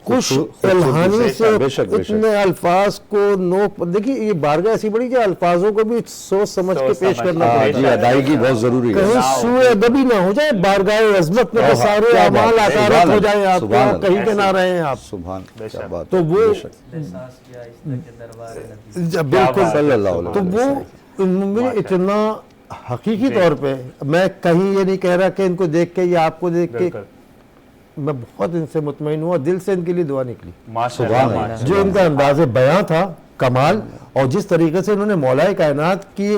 الہانی سے اتنے الفاظ کو دیکھیے یہ بارگاہ ایسی بڑی کہ الفاظوں کو بھی سوچ سمجھ کے پیش کرنا جی ادائیگی بہت ضروری ہے کہیں سوء ادبی نہ ہو جائے بارگاہ عظمت میں سارے اعمال عطارت ہو جائیں آپ کو کہیں کے نہ رہیں آپ سبحان کیا بات تو وہ بالکل صلی اللہ علیہ تو وہ مجھے اتنا حقیقی طور پہ میں کہیں یہ نہیں کہہ رہا کہ ان کو دیکھ کے یا آپ کو دیکھ کے میں بہت ان سے مطمئن ہوا دل سے ان کے لیے دعا نکلی جو ان کا انداز بیاں تھا کمال اور جس طریقے سے انہوں نے مولا کائنات کی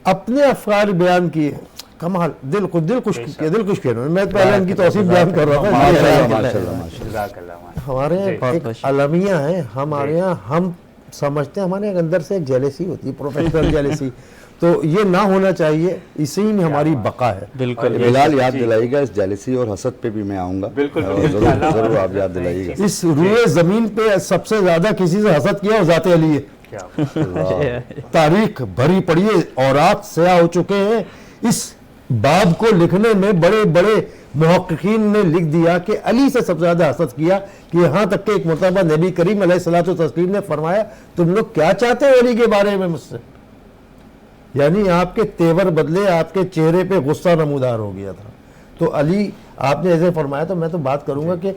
اپنے افکار بیان کیے کمال دل خوش کیا میں پہلے ان کی توصیف بیان کر رہا تھا ہمارے یہاں ایک المیہ ہیں ہمارے یہاں ہم سمجھتے ہیں ہمارے اندر سے ایک جیلیسی ہوتی ہے پروفیشنل جیلیسی تو یہ نہ ہونا چاہیے اسی میں ہماری بقا ہے بالکل بلال یاد دلائیے گا اس جیلیسی اور حسد پہ بھی میں آؤں گا ضرور آپ یاد دلائیے گا اس روئے زمین پہ سب سے زیادہ کسی سے حسد کیا اور ذات علی ہے تاریخ بھری پڑی ہے اورات سیاہ ہو چکے ہیں اس باب کو لکھنے میں بڑے بڑے محققین نے لکھ دیا کہ علی سے سب سے زیادہ حسد کیا کہ یہاں تک کہ ایک مرتبہ نبی کریم علیہ الصلوۃ والتسلیم نے فرمایا تم لوگ کیا چاہتے ہو علی کے بارے میں مجھ سے یعنی آپ کے تیور بدلے آپ کے چہرے پہ غصہ نمودار ہو گیا تھا تو علی آپ نے ایسے فرمایا تو میں تو بات کروں گا کہ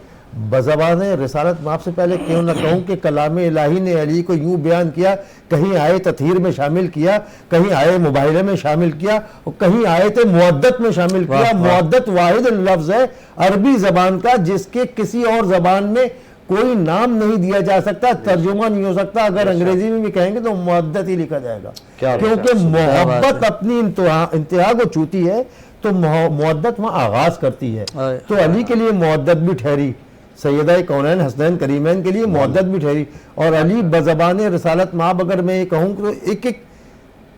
بزبان رسالت میں آپ سے پہلے کیوں نہ کہوں کہ کلام الہی نے علی کو یوں بیان کیا کہیں آئے تطہیر میں شامل کیا کہیں آئے مباہلے میں شامل کیا اور کہیں آئے تھے معدت میں شامل کیا معدت واحد لفظ ہے عربی زبان کا جس کے کسی اور زبان میں کوئی نام نہیں دیا جا سکتا ترجمہ نہیں ہو سکتا اگر انگریزی میں بھی کہیں گے تو معدت ہی لکھا جائے گا کیونکہ محبت اپنی انتہا کو چھوتی ہے تو معدت وہاں آغاز کرتی ہے تو علی کے لیے معدت بھی ٹھہری سیدہ کونین حسنین کریمین کے لیے معدت بھی ٹھہری اور علی بزبان رسالت ماب اگر میں یہ کہوں تو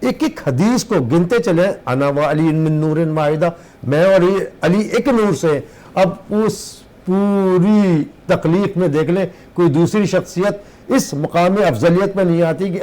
ایک حدیث کو گنتے چلے انا و علی من نور واحدہ میں اور علی ایک نور سے اب اس پوری تخلیق میں دیکھ لیں کوئی دوسری شخصیت اس مقام افضلیت میں نہیں آتی کہ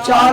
4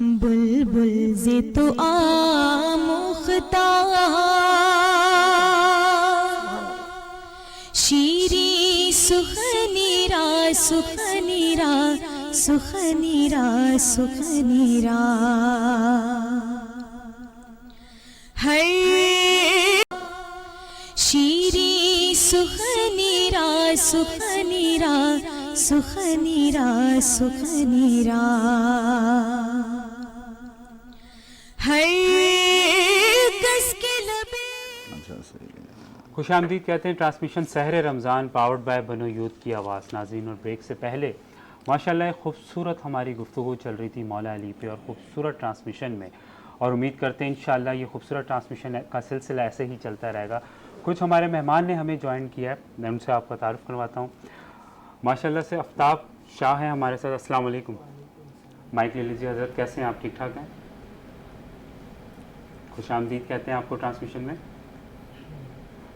بلبل ز تو آموختہ شیری سخنی را سخنی را سخنی را سخنی را ہر شیری سخنی را سخنی را سخنی را سخنی را ہر کس کے لبے. خوش آمدید کہتے ہیں transmission Sehar Ramzan powered by بنو یوتھ کی آواز. ناظرین اور بریک سے پہلے ماشاءاللہ ایک خوبصورت ہماری گفتگو چل رہی تھی مولا علی پہ اور خوبصورت ٹرانسمیشن میں, اور امید کرتے ہیں انشاءاللہ یہ خوبصورت ٹرانسمیشن کا سلسلہ ایسے ہی چلتا رہے گا. کچھ ہمارے مہمان نے ہمیں جوائن کیا ہے, میں ان سے آپ کا تعارف کرواتا ہوں. ماشاءاللہ سے آفتاب شاہ ہیں ہمارے ساتھ. السلام علیکم. مائک لے لیجیے حضرت, کیسے ہیں آپ؟ ٹھیک ٹھاک ہیں؟ خوش آمدید کہتے ہیں آپ کو ٹرانسمیشن میں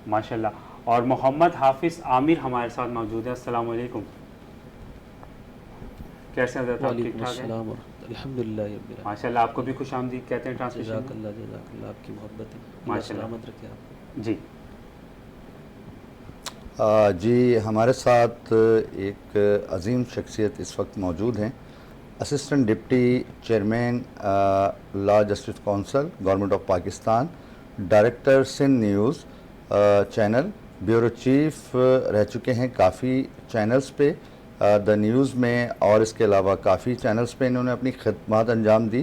ماشاءاللہ. اور محمد حافظ عامر ہمارے ساتھ موجود ہے. السلام علیکم. کیسے حضرت آپ؟ ٹھیک ٹھاک ہیں الحمدللہ ماشاءاللہ. آپ کو بھی خوش آمدید کہتے ہیں ٹرانسمیشن جزاک اللہ آپ کی محبت ہے, ماشاءاللہ. سلامت رکھے آپ. جی جی ہمارے ساتھ ایک عظیم شخصیت اس وقت موجود ہیں, assistant deputy chairman law justice council government of Pakistan, director Sindh news channel, bureau chief رہ چکے ہیں کافی چینلز پہ, دا نیوز میں, اور اس کے علاوہ کافی چینلز پہ انہوں نے اپنی خدمات انجام دی.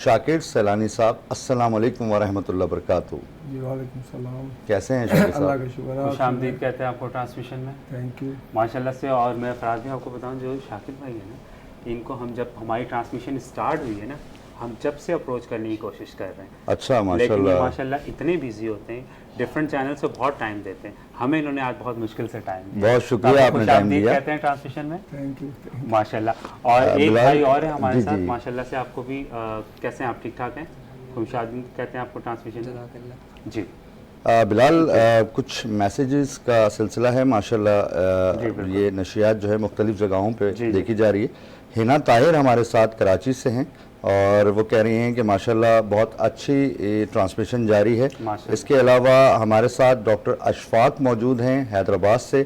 شاکر سیلانی صاحب, السلام علیکم ورحمۃ اللہ وبرکاتہ. جی وعلیکم السلام. کیسے ہیں شاکر صاحب؟ اللہ کا شکر. خوش آمدید کہتے ہیں آپ کو ٹرانسمیشن میں. تھینک یو ماشاءاللہ سے. اور میں فراز بھی آپ کو بتاؤں, جو شاکر بھائی ہیں نا, ان کو ہم جب ہماری ٹرانسمیشن اسٹارٹ ہوئی ہے نا, ہم جب سے اپروچ کرنے کی کوشش کر رہے ہیں. اچھا لیکن ماشاءاللہ. یہ ماشاءاللہ اتنے بیزی ہوتے ہیں, ڈفرینٹ چینل سے بہت ٹائم دیتے ہیں. ہمیں انہوں نے آج بہت مشکل سے ٹائم دیا. بہت شکریہ آپ نے ٹائم دیا. کہتے ہیں ٹرانسمیشن میں. تھینک یو ماشاءاللہ. اور ایک بھائی اور ہے ہمارے ساتھ جی. ماشاءاللہ سے. آپ کو بھی کیسے ہیں آپ؟ ٹھیک ٹھاک ہیں؟ خوش آمدید کہتے ہیں آپ کو ٹرانسمیشن میں. جی بلال, کچھ میسیجز کا سلسلہ ہے ماشاءاللہ. یہ نشریات جو ہے مختلف جگہوں پہ دیکھی جا رہی ہے. ہینا طاہر ہمارے ساتھ کراچی سے ہیں, اور وہ کہہ رہی ہیں کہ ماشاءاللہ بہت اچھی ٹرانسمیشن جاری ہے. اس کے علاوہ ہمارے ساتھ ڈاکٹر اشفاق موجود ہیں حیدرآباد سے,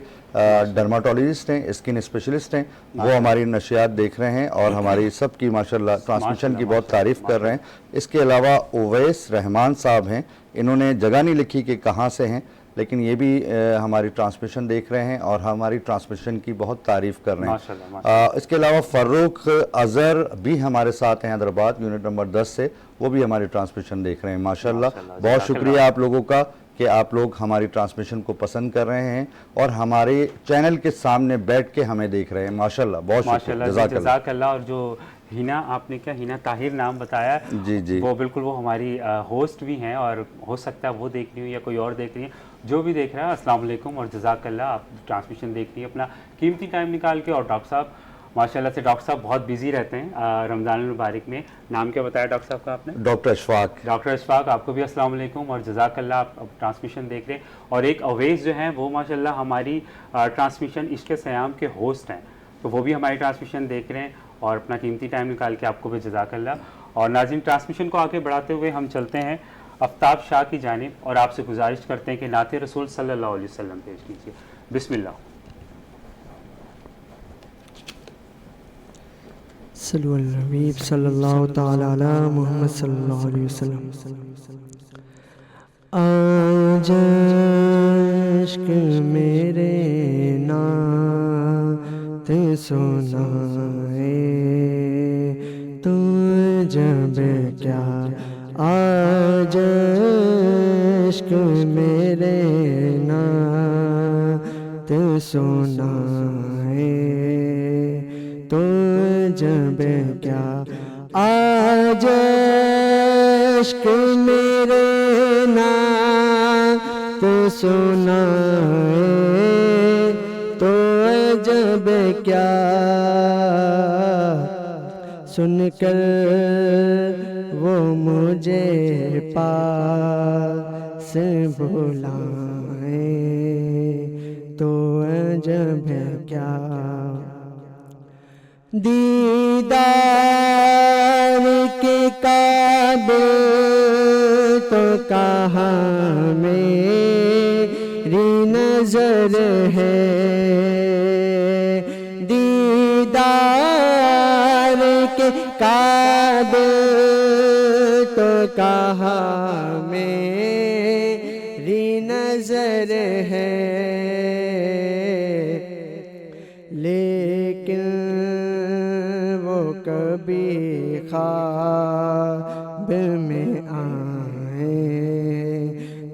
ڈرماٹولوجسٹ ہیں, اسکن اسپیشلسٹ ہیں. وہ ہماری نشریات دیکھ رہے ہیں اور ہماری سب کی ماشاءاللہ ٹرانسمیشن کی بہت تعریف کر رہے ہیں. اس کے علاوہ اویس رحمان صاحب ہیں, انہوں نے جگہ نہیں لکھی کہ کہاں سے ہیں, لیکن یہ بھی ہماری ٹرانسمیشن دیکھ رہے ہیں اور ہماری ٹرانسمیشن کی بہت تعریف کر رہے ہیں. اس کے علاوہ فاروق اظہر بھی ہمارے ساتھ ہیں حیدرآباد یونٹ نمبر 10 سے, وہ بھی ہماری ٹرانسمیشن دیکھ رہے ہیں. ماشاءاللہ بہت شکریہ آپ لوگوں کا کہ آپ لوگ ہماری ٹرانسمیشن کو پسند کر رہے ہیں اور ہمارے چینل کے سامنے بیٹھ کے ہمیں دیکھ رہے ہیں. ماشاءاللہ بہت شکریہ, جزاک اللہ. اور جو ہینا, آپ نے کیا ہینا طاہر نام بتایا, جی جی, وہ بالکل وہ ہماری ہوسٹ بھی ہیں, اور ہو سکتا ہے وہ دیکھ رہی ہوں یا کوئی اور دیکھ رہی ہیں. جو بھی دیکھ رہا ہے السلام علیکم اور جزاک اللہ. آپ ٹرانسمیشن دیکھ رہی ہیں اپنا قیمتی ٹائم نکال کے. اور ڈاکٹر صاحب ماشاءاللہ سے, ڈاکٹر صاحب بہت بیزی رہتے ہیں رمضان المبارک میں. نام کیا بتایا ڈاکٹر صاحب کا آپ نے؟ ڈاکٹر اشفاق. ڈاکٹر اشفاق, آپ کو بھی السلام علیکم اور جزاک اللہ. آپ ٹرانسمیشن دیکھ رہے ہیں. اور ایک اویس جو ہیں وہ ماشاءاللہ ہماری ٹرانسمیشن عشق سیام کے ہوسٹ ہیں, تو وہ بھی ہماری ٹرانسمیشن دیکھ رہے ہیں اور اپنا قیمتی ٹائم نکال کے. آپ کو بھی جزاک اللہ. اور ناظرین, ٹرانسمیشن کو آگے بڑھاتے ہوئے ہم چلتے ہیں آفتاب شاہ کی جانب, اور آپ سے گزارش کرتے ہیں کہ نعت رسول صلی اللہ علیہ وسلم پیش کیجیے. بسم اللہ. صلو علی الحبیب صلی اللہ تعالی علی محمد صلی اللہ علیہ وسلم. آج عشق میرے نعت سنائے تو جب کیا, آج عشق میرے نعت سنائے تو جب کیا, آج عشق میرے نعت سنائے تو جب کیا, سن کر وہ مجھے پاس بلائے تو جب کیا, دیدار کے قابل تو کہاں میری نظر ہے، دیدار کے قابل تو کہاں میری نظر ہے، لیکن وہ کبھی خواب میں آئیں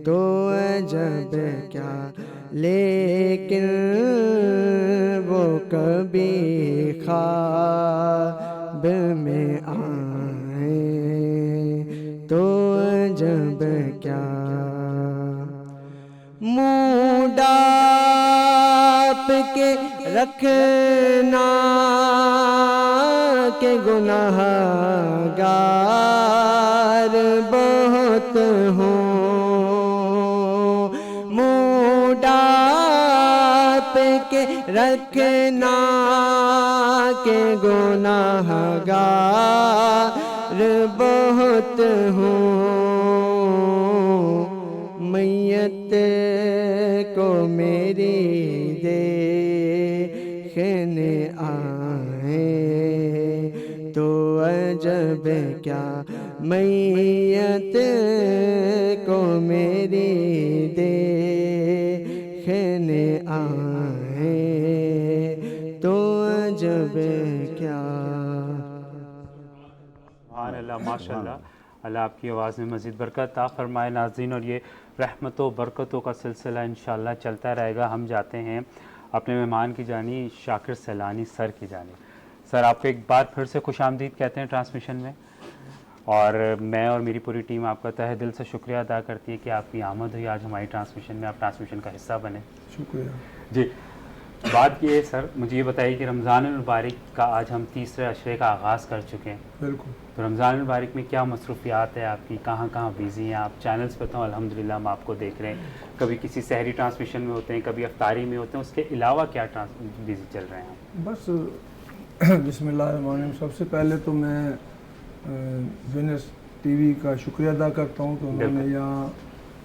تو عجب کیا، لیکن وہ کبھی خواب میں آئیں تو عجب کیا، منہ ڈانپ کے رکھنا کہ گناہ گار بہت ہوں، منہ ڈانپ کے رکھنا کہ گناہ گار بہت ہوں، میت کو میری دیکھنے آئیں تو عجب کیا، میت کو میری دیکھنے آئیں تو عجب کیا۔ سبحان اللہ، ماشاء اللہ، اللہ آپ کی آواز میں مزید برکت عطا فرمائے ناظرین، اور یہ رحمت و برکتوں کا سلسلہ انشاءاللہ چلتا رہے گا۔ ہم جاتے ہیں اپنے مہمان کی جانب شاکر سیلانی سر کی جانب۔ سر آپ کو ایک بار پھر سے خوش آمدید کہتے ہیں ٹرانسمیشن میں، اور میں اور میری پوری ٹیم آپ کا تہہ دل سے شکریہ ادا کرتی ہے کہ آپ کی آمد ہوئی آج ہماری ٹرانسمیشن میں، آپ ٹرانسمیشن کا حصہ بنے۔ شکریہ جی، بات یہ ہے سر، مجھے یہ بتائیے کہ رمضان المبارک کا آج ہم تیسرے عشرے کا آغاز کر چکے ہیں۔ بالکل۔ تو رمضان المبارک میں کیا مصروفیات ہے آپ کی، کہاں کہاں بیزی ہیں آپ؟ چینلز پہ تو الحمدللہ ہم آپ کو دیکھ رہے ہیں، کبھی کسی سحری ٹرانسمیشن میں ہوتے ہیں، کبھی افطاری میں ہوتے ہیں، اس کے علاوہ کیا بیزی چل رہے ہیں آپ؟ بس بسم اللہ الرحمن الرحیم، سب سے پہلے تو میں وینس ٹی وی کا شکریہ ادا کرتا ہوں کہ انہوں نے یہاں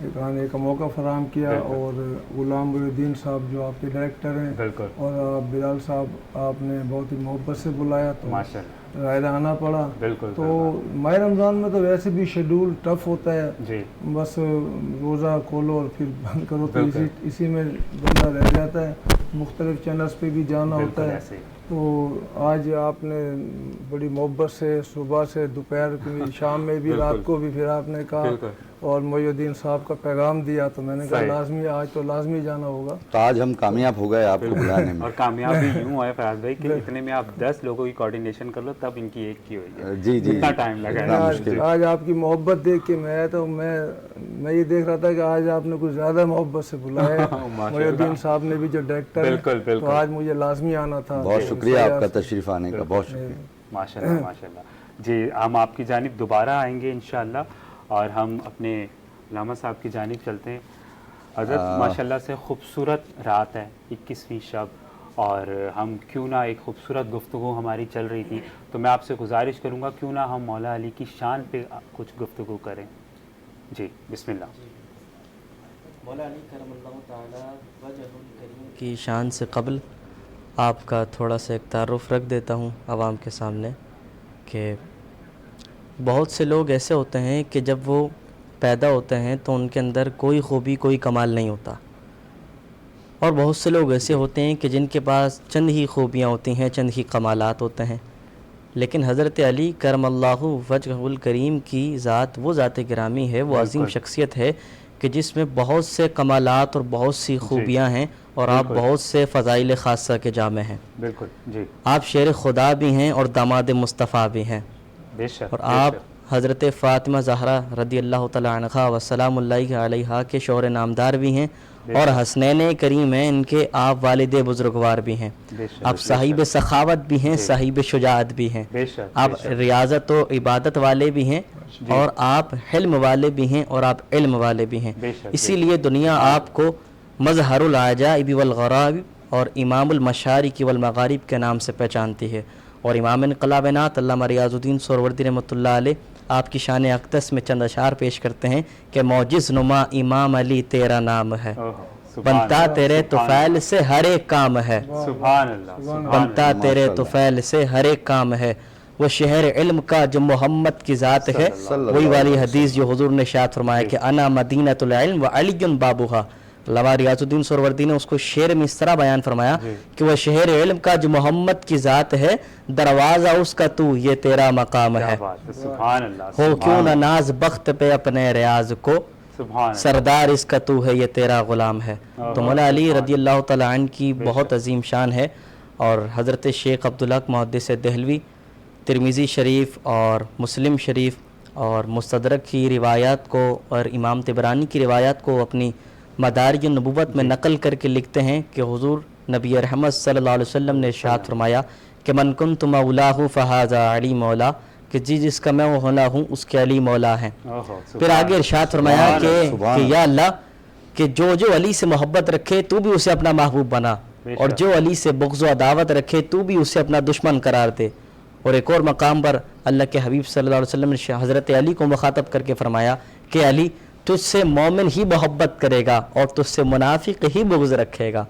ایک آنے کا موقع فراہم کیا، اور غلام محی الدین صاحب جو آپ کے ڈائریکٹر ہیں، اور بلال صاحب آپ نے بہت ہی محبت سے بلایا تو ظاہر آنا پڑا۔ تو ماہ رمضان میں تو ویسے بھی شیڈول ٹف ہوتا ہے، بس روزہ کھولو اور پھر بند کرو، تو اسی میں بندہ رہ جاتا ہے، مختلف چینلز پہ بھی جانا ہوتا ہے۔ تو آج آپ نے بڑی محبت سے صبح سے دوپہر کی، شام میں بھی، رات کو بھی پھر آپ نے کہا اور محی الدین صاحب کا پیغام دیا، تو میں نے کہا لازمی آج تو لازمی جانا ہوگا۔ تو آج ہم کامیاب ہو گئے آپ کو بلانے میں، اور کامیاب بھی یوں ہے فراز بھائی کہ اتنے میں آپ 10 لوگوں کی کوارڈینیشن کر لو تب ان کی ایک کی ہوئی ہے۔ جی جی، اتنا ٹائم لگا ہے۔ آج آپ کی محبت دیکھ کے میں یہ دیکھ رہا تھا کہ آج آپ نے کچھ زیادہ محبت سے بلایا، محی الدین صاحب نے بھی جو ڈائریکٹر ہے، تو آج مجھے لازمی آنا تھا۔ بہت شکریہ آپ کا تشریف آنے کا، بہت شکریہ۔ ماشاء اللہ ماشاء اللہ۔ جی، ہم آپ کی جانب دوبارہ آئیں گے انشاءاللہ، اور ہم اپنے علامہ صاحب کی جانب چلتے ہیں۔ حضرت ماشاءاللہ سے خوبصورت رات ہے، 21ویں شب، اور ہم کیوں نہ ایک خوبصورت گفتگو ہماری چل رہی تھی، تو میں آپ سے گزارش کروں گا کیوں نہ ہم مولا علی کی شان پہ کچھ گفتگو کریں۔ جی بسم اللہ۔ مولا علی کرم اللہ تعالی وجہ الکریم کی شان سے قبل آپ کا تھوڑا سا ایک تعارف رکھ دیتا ہوں عوام کے سامنے، کہ بہت سے لوگ ایسے ہوتے ہیں کہ جب وہ پیدا ہوتے ہیں تو ان کے اندر کوئی خوبی، کوئی کمال نہیں ہوتا، اور بہت سے لوگ ایسے ہوتے ہیں کہ جن کے پاس چند ہی خوبیاں ہوتی ہیں، چند ہی کمالات ہوتے ہیں، لیکن حضرت علی کرم اللہ وجہ الکریم کی ذات وہ ذات گرامی ہے، وہ عظیم شخصیت ہے کہ جس میں بہت سے کمالات اور بہت سی خوبیاں ہیں، اور آپ بہت سے فضائل خاصہ کے جامع ہیں۔ بالکل جی، آپ شیر خدا بھی ہیں اور داماد مصطفیٰ بھی ہیں، بے شک، اور آپ حضرت فاطمہ زہرا رضی اللہ تعالیٰ عنہا وسلام اللہ علیہا کے شوہر نامدار بھی ہیں، اور حسنین کریم ہیں، ان کے آپ والد بزرگوار بھی ہیں، آپ صاحب سخاوت بھی ہیں، صاحب شجاعت بھی ہیں، آپ ریاضت و عبادت والے بھی ہیں، اور آپ حلم والے بھی ہیں، اور آپ علم والے بھی ہیں، اسی لیے دنیا آپ کو مظہر العجائب والغرائب اور امام المشارق والمغارب کے نام سے پہچانتی ہے، اور امام انقلاب نعت علامہ ریاض الدین سہروردی رحمۃ اللہ علیہ آپ کی شان اقدس میں چند اشعار پیش کرتے ہیں کہ معجز نما امام علی تیرا نام ہے، بنتا تیرے طفیل سے ہر ایک کام ہے، سبحان اللہ، بنتا تیرے طفیل سے ہر ایک کام ہے، وہ شہر علم کا جو محمد کی ذات ہے، وہی والی حدیث جو حضور نے ارشاد فرمایا کہ انا مدینۃ العلم و علی بابھا۔ علامہ ریاض الدین سہروردی نے اس کو شعر میں اس طرح بیان فرمایا کہ وہ شہر علم کا جو محمد کی ذات ہے، دروازہ اس کا تو یہ تیرا مقام ہے، سبحان اللہ، ہو کیوں نہ ناز بخت پہ اپنے ریاض کو، سردار اس کا تو ہے یہ تیرا غلام ہے۔ تو مولا علی رضی اللہ تعالیٰ عنہ کی بہت عظیم شان ہے، اور حضرت شیخ عبدالحق محدث دہلوی ترمذی شریف اور مسلم شریف اور مستدرک کی روایات کو اور امام طبرانی کی روایات کو اپنی مدارج النبوت میں نقل کر کے لکھتے ہیں کہ حضور نبی رحمت صلی اللہ علیہ وسلم نے ارشاد فرمایا کہ من کنت مولاہ فہذا علی مولا، کہ جس کا میں مولا ہوں اس کے علی مولا ہیں۔ پھر آگے ارشاد فرمایا کہ یا اللہ کہ جو علی سے محبت رکھے تو بھی اسے اپنا محبوب بنا، اور جو علی سے بغض و عداوت رکھے تو بھی اسے اپنا دشمن قرار دے۔ اور ایک اور مقام پر اللہ کے حبیب صلی اللہ علیہ وسلم نے حضرت علی کو مخاطب کر کے فرمایا کہ علی تجھ سے مومن ہی محبت کرے گا اور تجھ سے منافق ہی بغض رکھے گا۔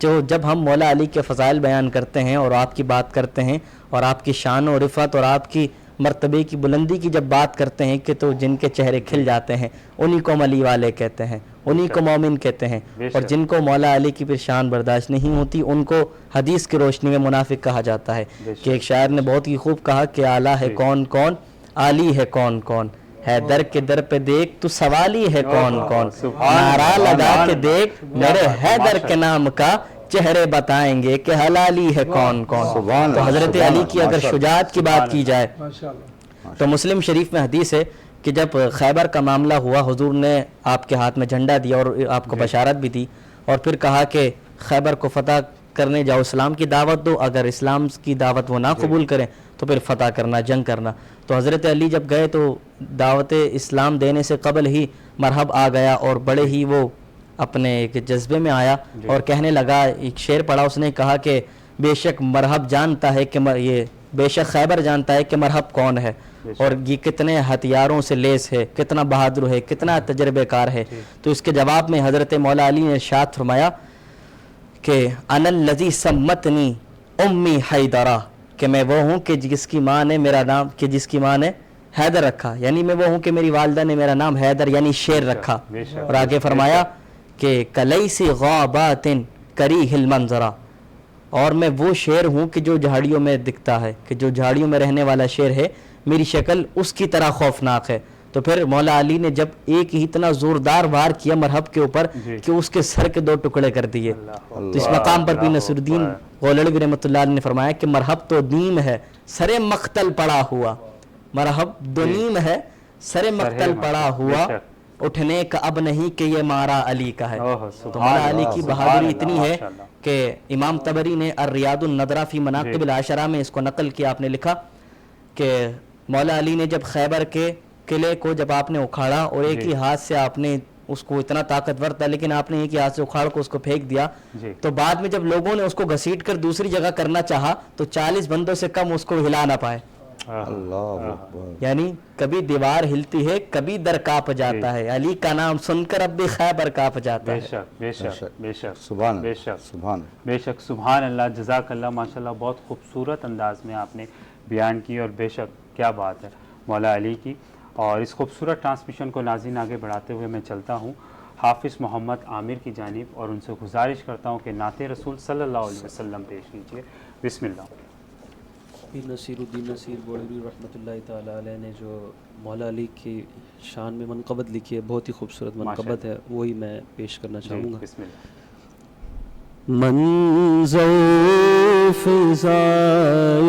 جب ہم مولا علی کے فضائل بیان کرتے ہیں اور آپ کی بات کرتے ہیں اور آپ کی شان و رفعت اور آپ کی مرتبے کی بلندی کی جب بات کرتے ہیں کہ تو جن کے چہرے کھل جاتے ہیں انہی کو علی والے کہتے ہیں، انہی کو مومن کہتے ہیں، اور جن کو مولا علی کی پھر شان برداشت نہیں ہوتی ان کو حدیث کی روشنی میں منافق کہا جاتا ہے۔ کہ ایک شاعر نے بہت ہی خوب کہا کہ اعلیٰ ہے کون کون، عالی ہے کون کون، ہے در کے در پہ دیکھ تو سوالی ہے کون کون، نعرہ لگا کے دیکھ میرے حیدر کے نام کا، چہرے بتائیں گے کہ حلالی ہے کون کون۔ تو حضرت علی کی اگر شجاعت کی بات کی جائے تو مسلم شریف میں حدیث ہے کہ جب خیبر کا معاملہ ہوا حضور نے آپ کے ہاتھ میں جھنڈا دیا اور آپ کو بشارت بھی دی، اور پھر کہا کہ خیبر کو فتح کرنے جاؤ، اسلام کی دعوت دو، اگر اسلام کی دعوت وہ نہ قبول کریں تو پھر فتح کرنا، جنگ کرنا۔ تو حضرت علی جب گئے تو دعوت اسلام دینے سے قبل ہی مرحب آ گیا اور بڑے ہی وہ اپنے ایک جذبے میں آیا اور کہنے لگا، ایک شعر پڑھا اس نے، کہا کہ بے شک مرحب جانتا ہے کہ یہ بے شک خیبر جانتا ہے کہ مرحب کون ہے، اور یہ کتنے ہتھیاروں سے لیس ہے، کتنا بہادر ہے، کتنا تجربے کار ہے۔ تو اس کے جواب میں حضرت مولا علی نے ارشاد فرمایا کہ انا الذی سمتنی امی حیدرہ، کہ میں وہ ہوں کہ جس کی ماں نے میرا نام، کہ جس کی ماں نے حیدر رکھا، یعنی میں وہ ہوں کہ میری والدہ نے میرا نام حیدر یعنی شیر رکھا۔ اور آگے فرمایا کہ کلیس غابات کریہ المنظرہ، اور میں وہ شیر ہوں کہ جو جھاڑیوں میں دکھتا ہے، کہ جو جھاڑیوں میں رہنے والا شیر ہے، میری شکل اس کی طرح خوفناک ہے۔ تو پھر مولا علی نے جب ایک ہی اتنا زوردار وار کیا مرحب کے اوپر کہ اس کے سر کے 2 ٹکڑے کر دیے۔ تو اس مقام پر بھی نصر الدین غولڑوی رحمۃ اللہ علیہ نے فرمایا کہ مرحب تو نیم ہے سر مقتل پڑا ہوا، مرحب دو نیم ہے سر مقتل پڑا ہوا، اٹھنے کا اب نہیں کہ یہ مارا علی کا ہے۔ تو مولا علی کی بہادری اتنی ہے کہ امام طبری نے الریاض النضرہ فی مناقب العشرہ میں اس کو نقل کیا، آپ نے لکھا کہ مولا علی نے جب خیبر کے قلعے کو جب آپ نے اکھاڑا اور ایک ہی ہاتھ سے آپ نے اس کو، اتنا طاقتور تھا لیکن آپ نے ایک ہی ہاتھ سے اکھاڑ کو اس کو پھینک دیا، تو بعد میں جب لوگوں نے اس کو گھسیٹ کر دوسری جگہ کرنا چاہا تو 40 بندوں سے کم اس کو ہلا نہ پائے۔ یعنی کبھی دیوار ہلتی ہے، کبھی در کانپ جاتا ہے، علی کا نام سن کر اب بھی خیبر کانپ جاتا ہے۔ بے شک بے شک سبحان بے شک سبحان بے شک، سبحان اللہ، جزاک اللہ، ماشاءاللہ بہت خوبصورت انداز میں آپ نے بیان کی، اور بے شک کیا بات ہے مولا علی کی۔ اور اس خوبصورت ٹرانسمیشن کو ناظرین آگے بڑھاتے ہوئے میں چلتا ہوں حافظ محمد عامر کی جانب، اور ان سے گزارش کرتا ہوں کہ نعت رسول صلی اللہ علیہ وسلم پیش کیجیے۔ بسم اللہ۔ نصیر الدین نصیر غولڑوی رحمۃ اللہ تعالیٰ علیہ نے جو مولا علی کی شان میں منقبت لکھی ہے، بہت ہی خوبصورت منقبت ہے، وہی میں پیش کرنا چاہوں گا۔ بسم اللہ۔ منظر فضائے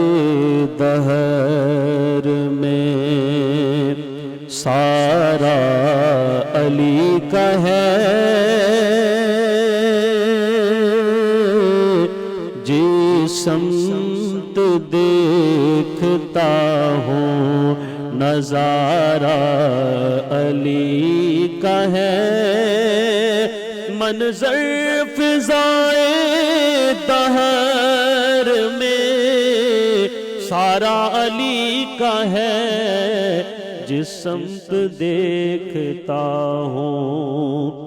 دہر میں سارا علی کا ہے، جس سمت دیکھتا ہوں نظارہ علی کا ہے، منظر فضائے دہر میں سارا علی کا ہے جس سمت دیکھتا ہوں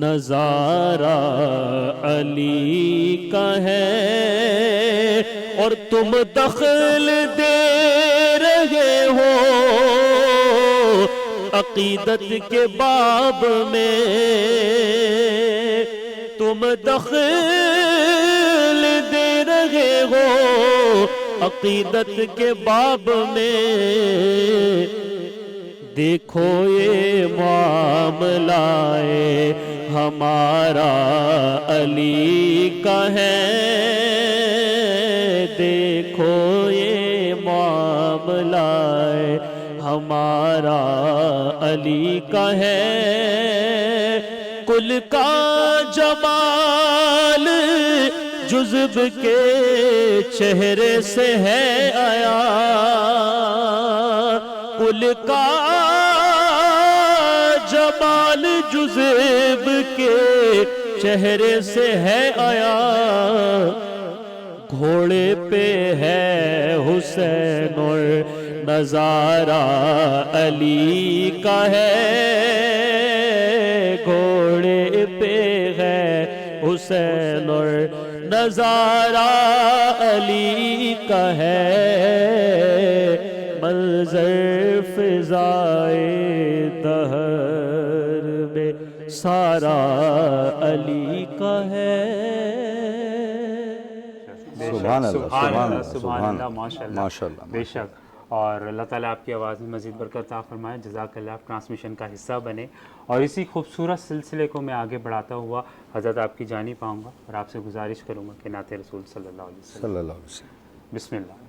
نظارہ علی کا ہے اور تم دخل دے رہے ہو عقیدت کے باب میں تم دخل دے رہے ہو عقیدت کے باب میں دیکھو یہ معاملہ ہمارا علی کا ہے دیکھو یہ معاملہ ہمارا علی کا ہے کل کا جمال جزب کے چہرے سے ہے آیا کل کا جمال جزب کے چہرے سے ہے آیا گھوڑے پہ ہے حسین اور نظارہ علی کا ہے گھوڑے پہ ہے حسین اور نظارہ علی کا ہے منظر فضائے دہر میں سارا علی کا ہے سبحان اللہ سبحان اللہ سبحان اللہ ماشاء اللہ بے شک اور اللہ تعالیٰ آپ کی آواز میں مزید برکت عطا فرمائے جزاک اللہ آپ ٹرانسمیشن کا حصہ بنے اور اسی خوبصورت سلسلے کو میں آگے بڑھاتا ہوا حضرت آپ کی جانب آؤں گا اور آپ سے گزارش کروں گا کہ نعت رسول صلی اللہ علیہ وسلم بسم اللہ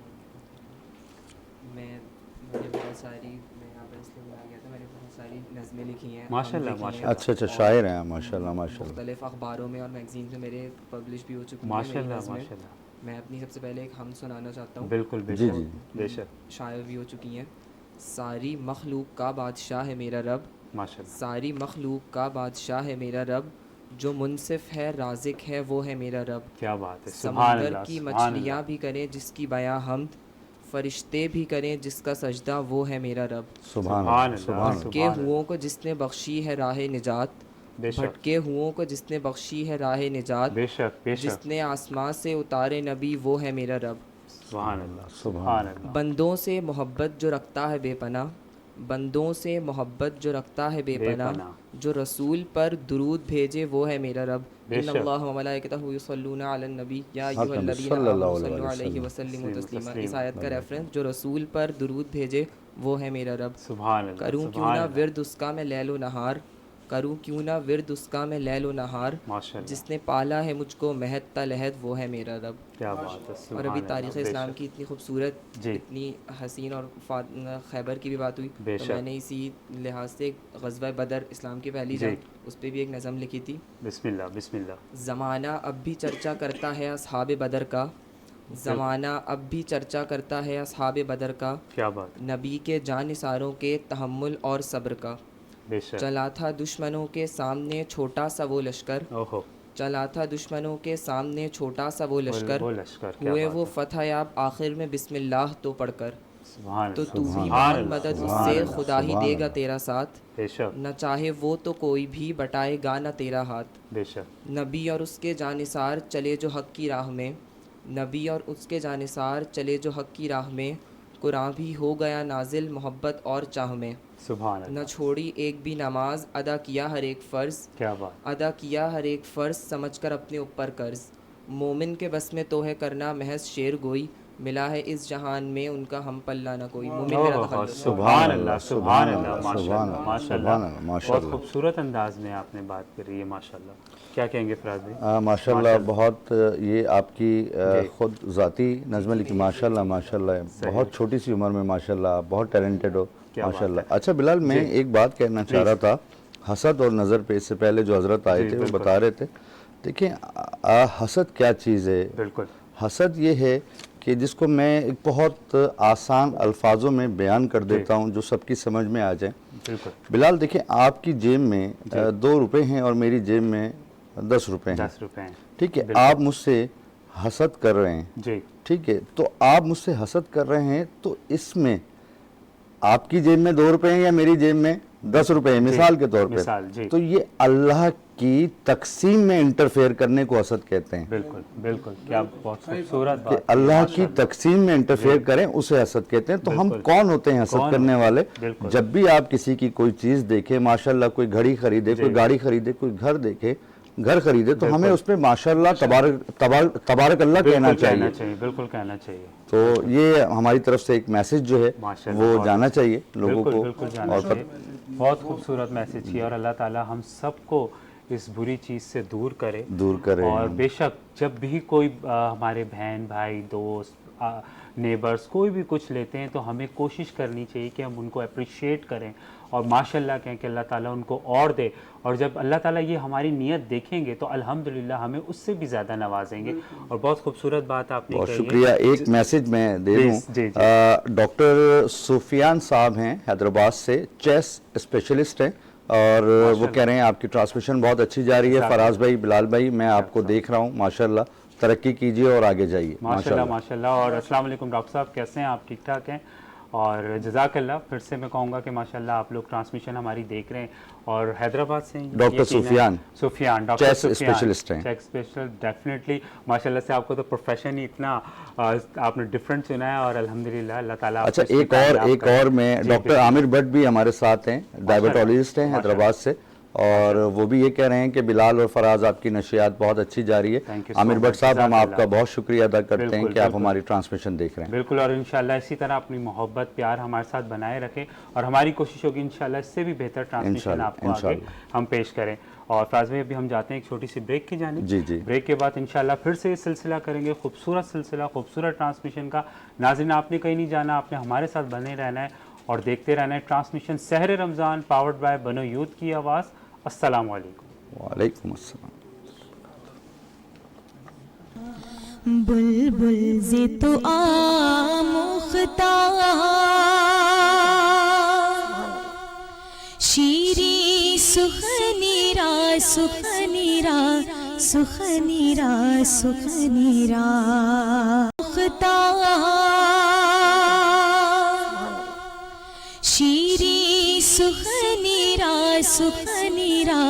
مجھے بہت ساری میں یہاں پر اس لیے بلایا گیا تھا میں نے بہت ساری نظمیں لکھی ہیں ماشاء اللہ اچھا شاعر ہیں ماشاء اللہ مختلف اخباروں میں اور میگزین میں میرے پبلش بھی ہو چکی ہیں ماشاء اللہ میں اپنی سب سے پہلے ایک حمد سنانا چاہتا ہوں بالکل بے شک شائع بھی ہو چکی ہیں ساری مخلوق کا بادشاہ ہے میرا رب ساری مخلوق کا بادشاہ ہے میرا رب جو منصف ہے رازق ہے وہ ہے میرا رب کیا بات ہے سمندر کی مچھلیاں بھی کریں جس کی بیاں حمد فرشتے بھی کریں جس کا سجدہ وہ ہے میرا رب بھٹکے ہوں کو جس نے بخشی ہے راہ نجات بھٹکے ہوں کو جس نے بخشی ہے راہ نجات جس نے آسمان سے اتارے نبی وہ ہے میرا رب سبحان اللہ بندوں سے محبت جو رکھتا ہے بے پناہ بندوں سے محبت جو رکھتا ہے بے پناہ جو رسول پر درود بھیجے وہ ہے میرا رب ان اللہ و ملائکتہ یصلون علی النبی یا ایھا الذین آمنوا صلوا علیہ وسلموا تسلیما اس آیت کا ریفرنس جو رسول پر درود بھیجے وہ ہے میرا رب سبحان اللہ کروں کیوں نہ ورد اس کا میں لیل و نہار کروں کیوں نہ ورد اس کا میں لیل و نہار جس نے پالا ہے مجھ کو مہد تا لہد وہ ہے میرا رب کیا بات ہے اور ابھی تاریخ اسلام کی اتنی خوبصورت اتنی حسین اور خیبر کی بھی بات ہوئی تو میں نے اسی لحاظ سے غزوہ بدر اسلام کی پہلی جنگ اس پہ بھی ایک نظم لکھی تھی بسم اللہ زمانہ اب بھی چرچا کرتا ہے اصحاب بدر کا زمانہ اب بھی چرچا کرتا ہے اصحاب بدر کا کیا بات نبی کے جانثاروں کے تحمل اور صبر کا چلا تھا دشمنوں کے سامنے چھوٹا سا وہ لشکر چلا تھا دشمنوں کے سامنے چھوٹا سا وہ لشکر ہوئے وہ فتح یاب آخر میں بسم اللہ تو پڑھ کر تو تو بھی مان مدد اس سے خدا ہی دے گا تیرا ساتھ نہ چاہے وہ تو کوئی بھی بٹائے گا نہ تیرا ہاتھ نبی اور اس کے جانثار چلے جو حق کی راہ میں نبی اور اس کے جانثار چلے جو حق کی راہ میں قرآن بھی ہو گیا نازل محبت اور چاہ میں نہ چھوڑی ایک بھی نماز ادا کیا ہر ایک فرض ادا کیا ہر ایک فرض سمجھ کر اپنے اوپر قرض مومن کے بس میں تو ہے کرنا محض شعر گوئی ملا ہے اس جہان میں ان کا ہم پلہ نہ کوئی سبحان اللہ سبحان اللہ ماشاء اللہ بہت خوبصورت انداز میں آپ نے بات کری ہے ماشاء اللہ کیا کہیں گے فراز بھائی ماشاء اللہ بہت یہ آپ کی خود ذاتی نظمیں لکھی ماشاء اللہ بہت چھوٹی سی عمر میں ماشاء اللہ بہت ٹیلنٹڈ ہو ماشاء اللہ اچھا بلال میں ایک بات کہنا چاہ رہا تھا حسد اور نظر پہ اس سے پہلے جو حضرت آئے تھے وہ بتا رہے تھے دیکھیں حسد کیا چیز ہے حسد یہ ہے کہ جس کو میں ایک بہت آسان الفاظوں میں بیان کر دیتا ہوں جو سب کی سمجھ میں آ جائیں بلال دیکھیں آپ کی جیب میں 2 روپے ہیں اور میری جیب میں 10 روپے ہیں ٹھیک ہے آپ مجھ سے حسد کر رہے ہیں جی ٹھیک ہے, تو آپ مجھ سے حسد کر رہے ہیں تو اس میں آپ کی جیب میں 2 روپے ہیں یا میری جیب میں 10 روپے ہیں مثال کے طور پہ, تو یہ اللہ کی تقسیم میں انٹرفیئر کرنے کو حسد کہتے ہیں. بالکل بالکل, کیا بہت خوبصورت کہ اللہ کی تقسیم میں انٹرفیئر کریں اسے حسد کہتے ہیں. تو ہم کون ہوتے ہیں حسد کرنے والے؟ جب بھی آپ کسی کی کوئی چیز دیکھیں, ماشاءاللہ کوئی گھڑی خریدے, کوئی گاڑی خریدے, کوئی گھر خریدے, تو ہمیں اس پہ ماشاءاللہ تبارک اللہ کہنا چاہیے. بالکل کہنا چاہیے. تو یہ ہماری طرف سے ایک میسج جو ہے وہ جانا چاہیے لوگوں کو. اور بہت خوبصورت میسج کیا, اور اللہ تعالی ہم سب کو اس بری چیز سے دور کرے. اور بے شک جب بھی کوئی ہمارے بہن بھائی دوست نیبرز کوئی بھی کچھ لیتے ہیں تو ہمیں کوشش کرنی چاہیے کہ ہم ان کو اپریشیٹ کریں اور ماشاءاللہ کہیں کہ اللہ تعالیٰ ان کو اور دے. اور جب اللہ تعالیٰ یہ ہماری نیت دیکھیں گے تو الحمدللہ ہمیں اس سے بھی زیادہ نوازیں گے. اور بہت خوبصورت بات آپ نے کہی. بہت شکریہ. ایک میسج میں دے دوں, ڈاکٹر سفیان صاحب ہیں حیدرآباد سے, چیس اسپیشلسٹ ہیں, اور وہ کہہ رہے ہیں آپ کی ٹرانسمیشن بہت اچھی جا رہی ہے. فراز بھائی, بلال بھائی, میں آپ کو دیکھ رہا ہوں, ماشاءاللہ ترقی کیجئے اور آگے جائیے. ماشاءاللہ ماشاءاللہ. اور السلام علیکم ڈاکٹر صاحب, کیسے ہیں آپ؟ ٹھیک ٹھاک ہیں؟ اور جزاک اللہ. پھر سے میں کہوں گا کہ ماشاءاللہ آپ لوگ ٹرانسمیشن ہماری دیکھ رہے ہیں. اور حیدرآباد سے ڈاکٹر سفیان چیس اسپیشلسٹ ہیں. چیس اسپیشلسٹ ڈیفینیٹلی ماشاءاللہ سے آپ کو تو پروفیشن ہی اتنا آپ نے ڈفرینٹ چنا ہے, اور الحمدللہ اللہ تعالیٰ. اچھا ایک اور میں, ڈاکٹر عامر بٹ بھی ہمارے ساتھ ہیں, ڈائبٹالوجسٹ ہیں حیدرآباد سے, اور وہ بھی یہ کہہ رہے ہیں کہ بلال اور فراز آپ کی نشریات بہت اچھی جا رہی ہے. عامر بٹ صاحب, ہم آپ کا بہت شکریہ ادا کرتے ہیں کہ آپ ہماری ٹرانسمیشن دیکھ رہے ہیں. بالکل, اور انشاءاللہ اسی طرح اپنی محبت پیار ہمارے ساتھ بنائے رکھیں, اور ہماری کوشش ہوگی انشاءاللہ اس سے بھی بہتر ٹرانسمیشن آپ کو آگے ہم پیش کریں. اور فراز بھائی ابھی ہم جاتے ہیں ایک چھوٹی سی بریک کی جانب. جی بریک کے بعد انشاءاللہ پھر سے یہ سلسلہ کریں گے, خوبصورت سلسلہ, خوبصورت ٹرانسمیشن کا. ناظرین آپ نے کہیں نہیں جانا, آپ نے ہمارے ساتھ بنے رہنا ہے اور دیکھتے رہنا ہے transmission Sehar Ramzan powered by بنو یوتھ کی آواز. السلام علیکم. وعلیکم السلام. بلبل سے تو آموختہ شیری سخنی را سخنی را سخنی را سخنی را مختہ شیری سخنی را سخنی را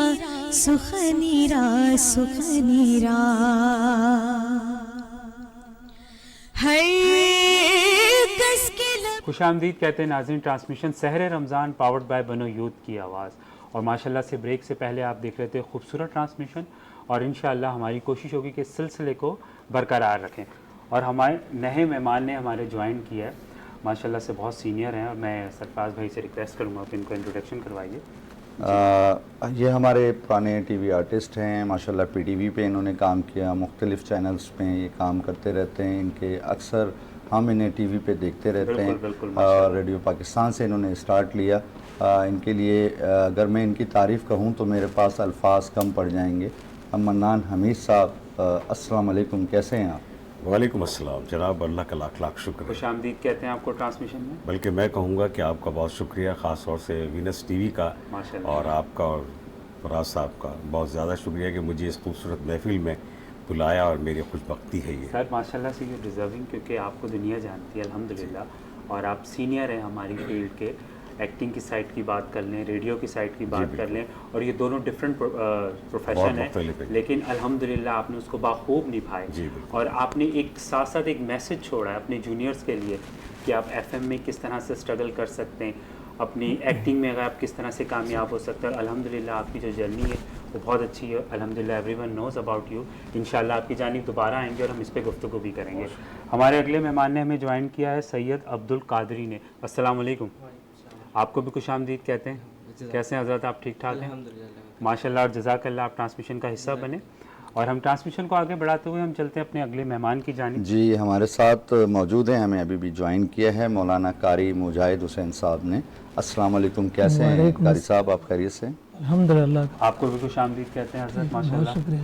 سخنی را سخنی را خوش آمدید کہتے ہیں ناظرین transmission Sehar Ramzan powered by بنو یوتھ کی آواز. اور ماشاءاللہ سے بریک سے پہلے آپ دیکھ رہے تھے خوبصورت ٹرانسمیشن, اور انشاءاللہ ہماری کوشش ہوگی کہ اس سلسلے کو برقرار رکھیں. اور ہمارے نئے مہمان نے ہمارے جوائن کیا ہے, ماشاءاللہ سے بہت سینئر ہیں, اور میں سرفراز بھائی سے ریکویسٹ کروں گا کہ ان کو انٹروڈکشن کروائیے. یہ ہمارے پرانے ٹی وی آرٹسٹ ہیں, ماشاءاللہ پی ٹی وی پہ انہوں نے کام کیا, مختلف چینلز پہ یہ کام کرتے رہتے ہیں. ان کے اکثر ہم انہیں ٹی وی پہ دیکھتے رہتے ہیں, ریڈیو پاکستان سے انہوں نے اسٹارٹ لیا. ان کے لیے اگر میں ان کی تعریف کہوں تو میرے پاس الفاظ کم پڑ جائیں گے. منان حمید صاحب, السلام علیکم, کیسے ہیں آپ؟ وعلیکم السلام جناب, اللہ کا لاکھ لاکھ شکر ہے. خوش آمدید کہتے ہیں آپ کو ٹرانسمیشن میں. بلکہ میں کہوں گا کہ آپ کا بہت شکریہ, خاص طور سے وینس ٹی وی کا, اور آپ کا اور فراز صاحب کا بہت زیادہ شکریہ کہ مجھے اس خوبصورت محفل میں بلایا, اور میری خوش بختی ہے یہ. سر ماشاءاللہ سے یہ ڈیزرونگ, کیونکہ آپ کو دنیا جانتی ہے الحمدللہ, اور آپ سینئر ہیں ہماری فیلڈ کے. ایکٹنگ کی سائٹ کی بات کر لیں, ریڈیو کی سائٹ کی بات کر لیں, اور یہ دونوں ڈفرینٹ پروفیشن ہیں, لیکن الحمدللہ آپ نے اس کو باخوب نبھائے. اور آپ نے ایک ساتھ ساتھ ایک میسج چھوڑا ہے اپنے جونیئرس کے لیے کہ آپ ایف ایم میں کس طرح سے اسٹرگل کر سکتے ہیں, اپنی ایکٹنگ میں اگر آپ کس طرح سے کامیاب ہو سکتے ہیں. اور الحمدللہ آپ کی جو جرنی ہے وہ بہت اچھی ہے. الحمدللہ every one knows about you. انشاءاللہ آپ کی جانب دوبارہ آئیں گے اور ہم اس پہ گفتگو بھی کریں گے. ہمارے اگلے مہمان نے ہمیں جوائن کیا ہے سید عبد القادری نے. السلام علیکم. آپ کو بھی خوش آمدید کہتے ہیں. کیسے ہیں حضرت, آپ ٹھیک ٹھاک ہیں؟ ماشاءاللہ, اور جزاک اللہ, آپ ٹرانسمیشن کا حصہ بنے. اور ہم ٹرانسمیشن کو آگے بڑھاتے ہوئے ہم چلتے ہیں اپنے اگلے مہمان کی جانب. جی ہمارے ساتھ موجود ہیں, ہمیں ابھی بھی جوائن کیا ہے مولانا قاری مجاہد حسین صاحب نے. السلام علیکم, کیسے ہیں قاری صاحب, آپ خیریت سے؟ الحمدللہ. آپ کو بھی خوش آمدید کہتے ہیں حضرت, ماشاءاللہ,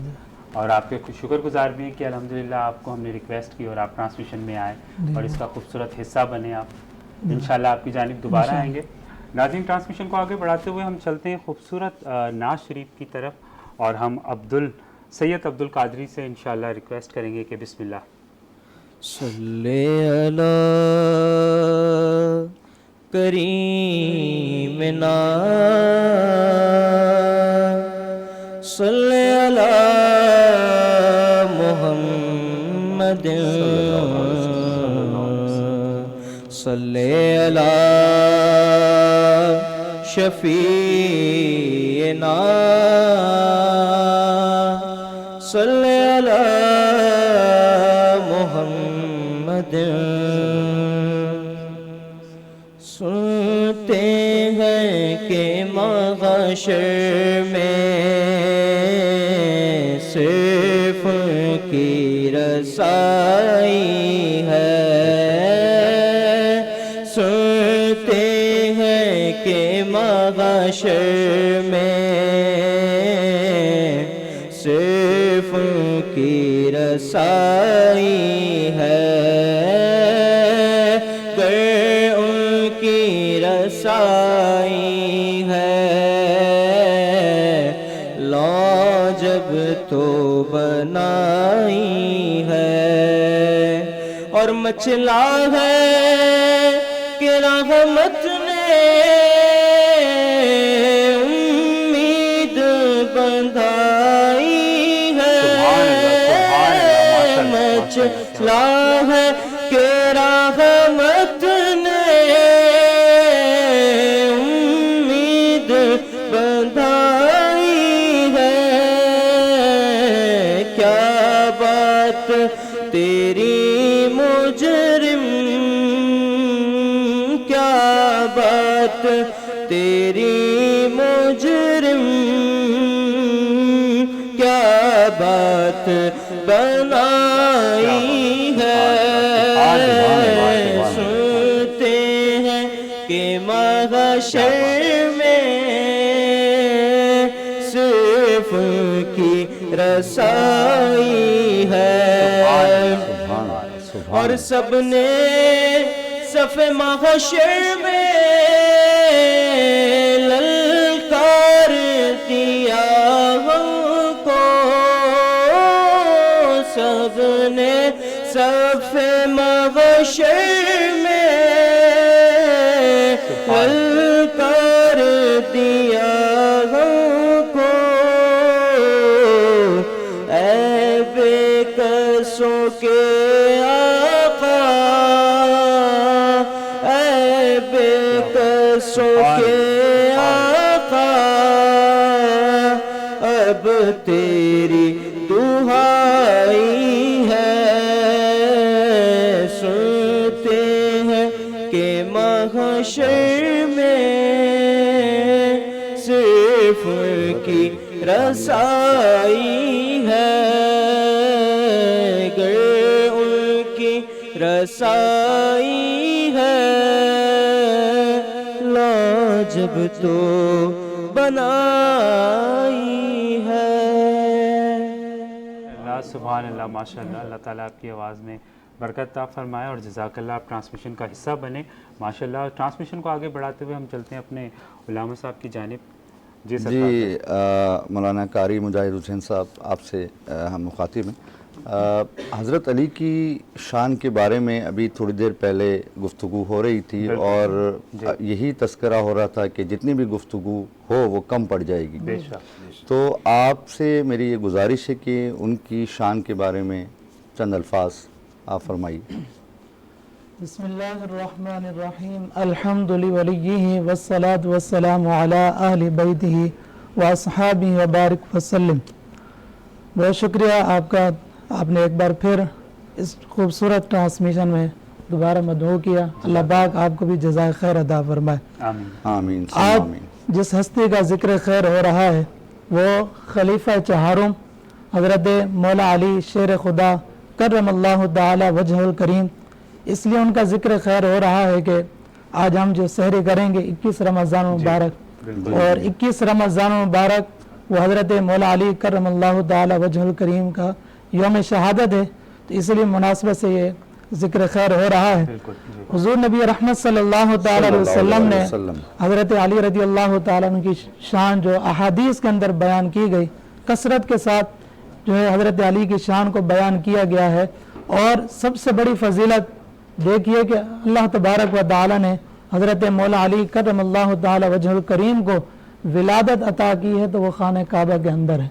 اور آپ کے شکر گزار بھی ہیں کہ الحمدللہ آپ کو ہم نے ریکویسٹ کی اور آپ ٹرانسمیشن میں آئے اور اس کا خوبصورت حصہ بنے. آپ انشاءاللہ آپ کی جانب دوبارہ آئیں گے. ناظرین ٹرانسمیشن کو آگے بڑھاتے ہوئے ہم چلتے ہیں خوبصورت ناز شریف کی طرف, اور ہم عبد سید عبد القادری سے انشاءاللہ ریکویسٹ کریں گے کہ بسم اللہ. صلی علی کریمنا صلی علی محمد صلی علی شفیعنا صلی علی محمد. سنتے ہیں کہ محشر میں صرف کی رسائی ہے. سنتے ہیں کہ محشر میں صرف کی رسائی ہے. گر ان کی رسائی ہے لاجب تو بنائی ہے. اور مچلا ہے کہ رحمت نے امید بندھائی ہے. مچلا ہے کہ رحمت نے امید بندھائی ہے. کیا بات تیری مجرم، کیا بات تیری مجرم، کیا بات بنائی ہے. سنتے ہیں کہ محشر میں صرف کی رسائی ہے. اور سب نے صف محشر میں للکار دیا ہم کو. سب نے صف محشر میں للکار دیا ہم کو. اے بے کسوں کے آقا، اے بے کسوں کے آقا، اب تیری دہائی ہے. سنتے ہیں کہ محشر میں صرف کی رسائی ہے. گر ان کی رسائی ہے لاجب تو بنائی ہے. اللہ سبحان اللہ، ماشاء اللہ. اللہ تعالیٰ آپ کی آواز میں برکت عطا فرمائے اور جزاک اللہ. آپ ٹرانسمیشن کا حصہ بنے ماشاء اللہ. ٹرانسمیشن کو آگے بڑھاتے ہوئے ہم چلتے ہیں اپنے علامہ صاحب کی جانب. جی مولانا قاری مجاہد حسین صاحب آپ سے ہم مخاطب ہیں. حضرت علی کی شان کے بارے میں ابھی تھوڑی دیر پہلے گفتگو ہو رہی تھی اور یہی تذکرہ ہو رہا تھا کہ جتنی بھی گفتگو ہو وہ کم پڑ جائے گی. تو آپ سے میری یہ گزارش ہے کہ ان کی شان کے بارے میں چند الفاظ آپ فرمائیے. بسم اللہ الرحمن الرحیم. الحمد لولیہ والصلاة والسلام علی اہل بیتہ واصحابہ وبارک وسلم. بہت شکریہ آپ کا، آپ نے ایک بار پھر اس خوبصورت ٹرانسمیشن میں دوبارہ مدعو کیا. اللہ پاک آپ کو بھی جزائے خیر عطا فرمائے. آمین. آج جس ہستی کا ذکر خیر ہو رہا ہے وہ خلیفہ چہارم حضرت مولا علی شیر خدا کرم اللہ تعالی وجہ الکریم. اس لیے ان کا ذکر خیر ہو رہا ہے کہ آج ہم جو سحری کریں گے 21 رمضان مبارک، اور 21 رمضان مبارک وہ حضرت مولا علی کرم اللہ تعالی وجہ الکریم کا یوم شہادت ہے. تو اس لیے مناسبت سے یہ ذکر خیر ہو رہا ہے. حضور نبی رحمت صلی اللہ تعالی علیہ وسلم نے حضرت علی رضی اللہ تعالیٰ عنہ کی شان جو احادیث کے اندر بیان کی گئی کثرت کے ساتھ، جو ہے حضرت علی کی شان کو بیان کیا گیا ہے. اور سب سے بڑی فضیلت دیکھیے کہ اللہ تبارک و تعالی نے حضرت مولا علی کرم اللہ تعالی وجہ الکریم کو ولادت عطا کی ہے تو وہ خانہ کعبہ کے اندر ہے.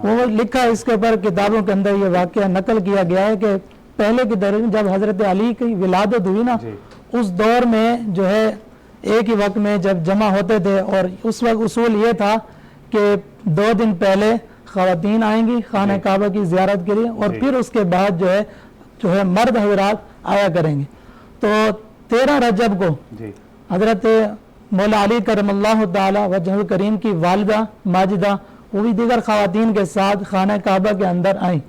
وہ لکھا اس کے اوپر کتابوں کے اندر یہ واقعہ نقل کیا گیا ہے کہ پہلے کے دور میں جب حضرت علی کی ولادت ہوئی نا اس دور میں جو ہے ایک ہی وقت میں جب جمع ہوتے تھے اور اس وقت اصول یہ تھا کہ 2 دن پہلے خواتین آئیں گی خانہ کعبہ کی زیارت کے لیے اور پھر اس کے بعد جو ہے مرد حضرات آیا کریں گے. تو 13 رجب کو حضرت مولا علی کرم اللہ تعالی وجہ الکریم کی والدہ ماجدہ وہ بھی دیگر خواتین کے ساتھ خانہ کعبہ کے اندر آئیں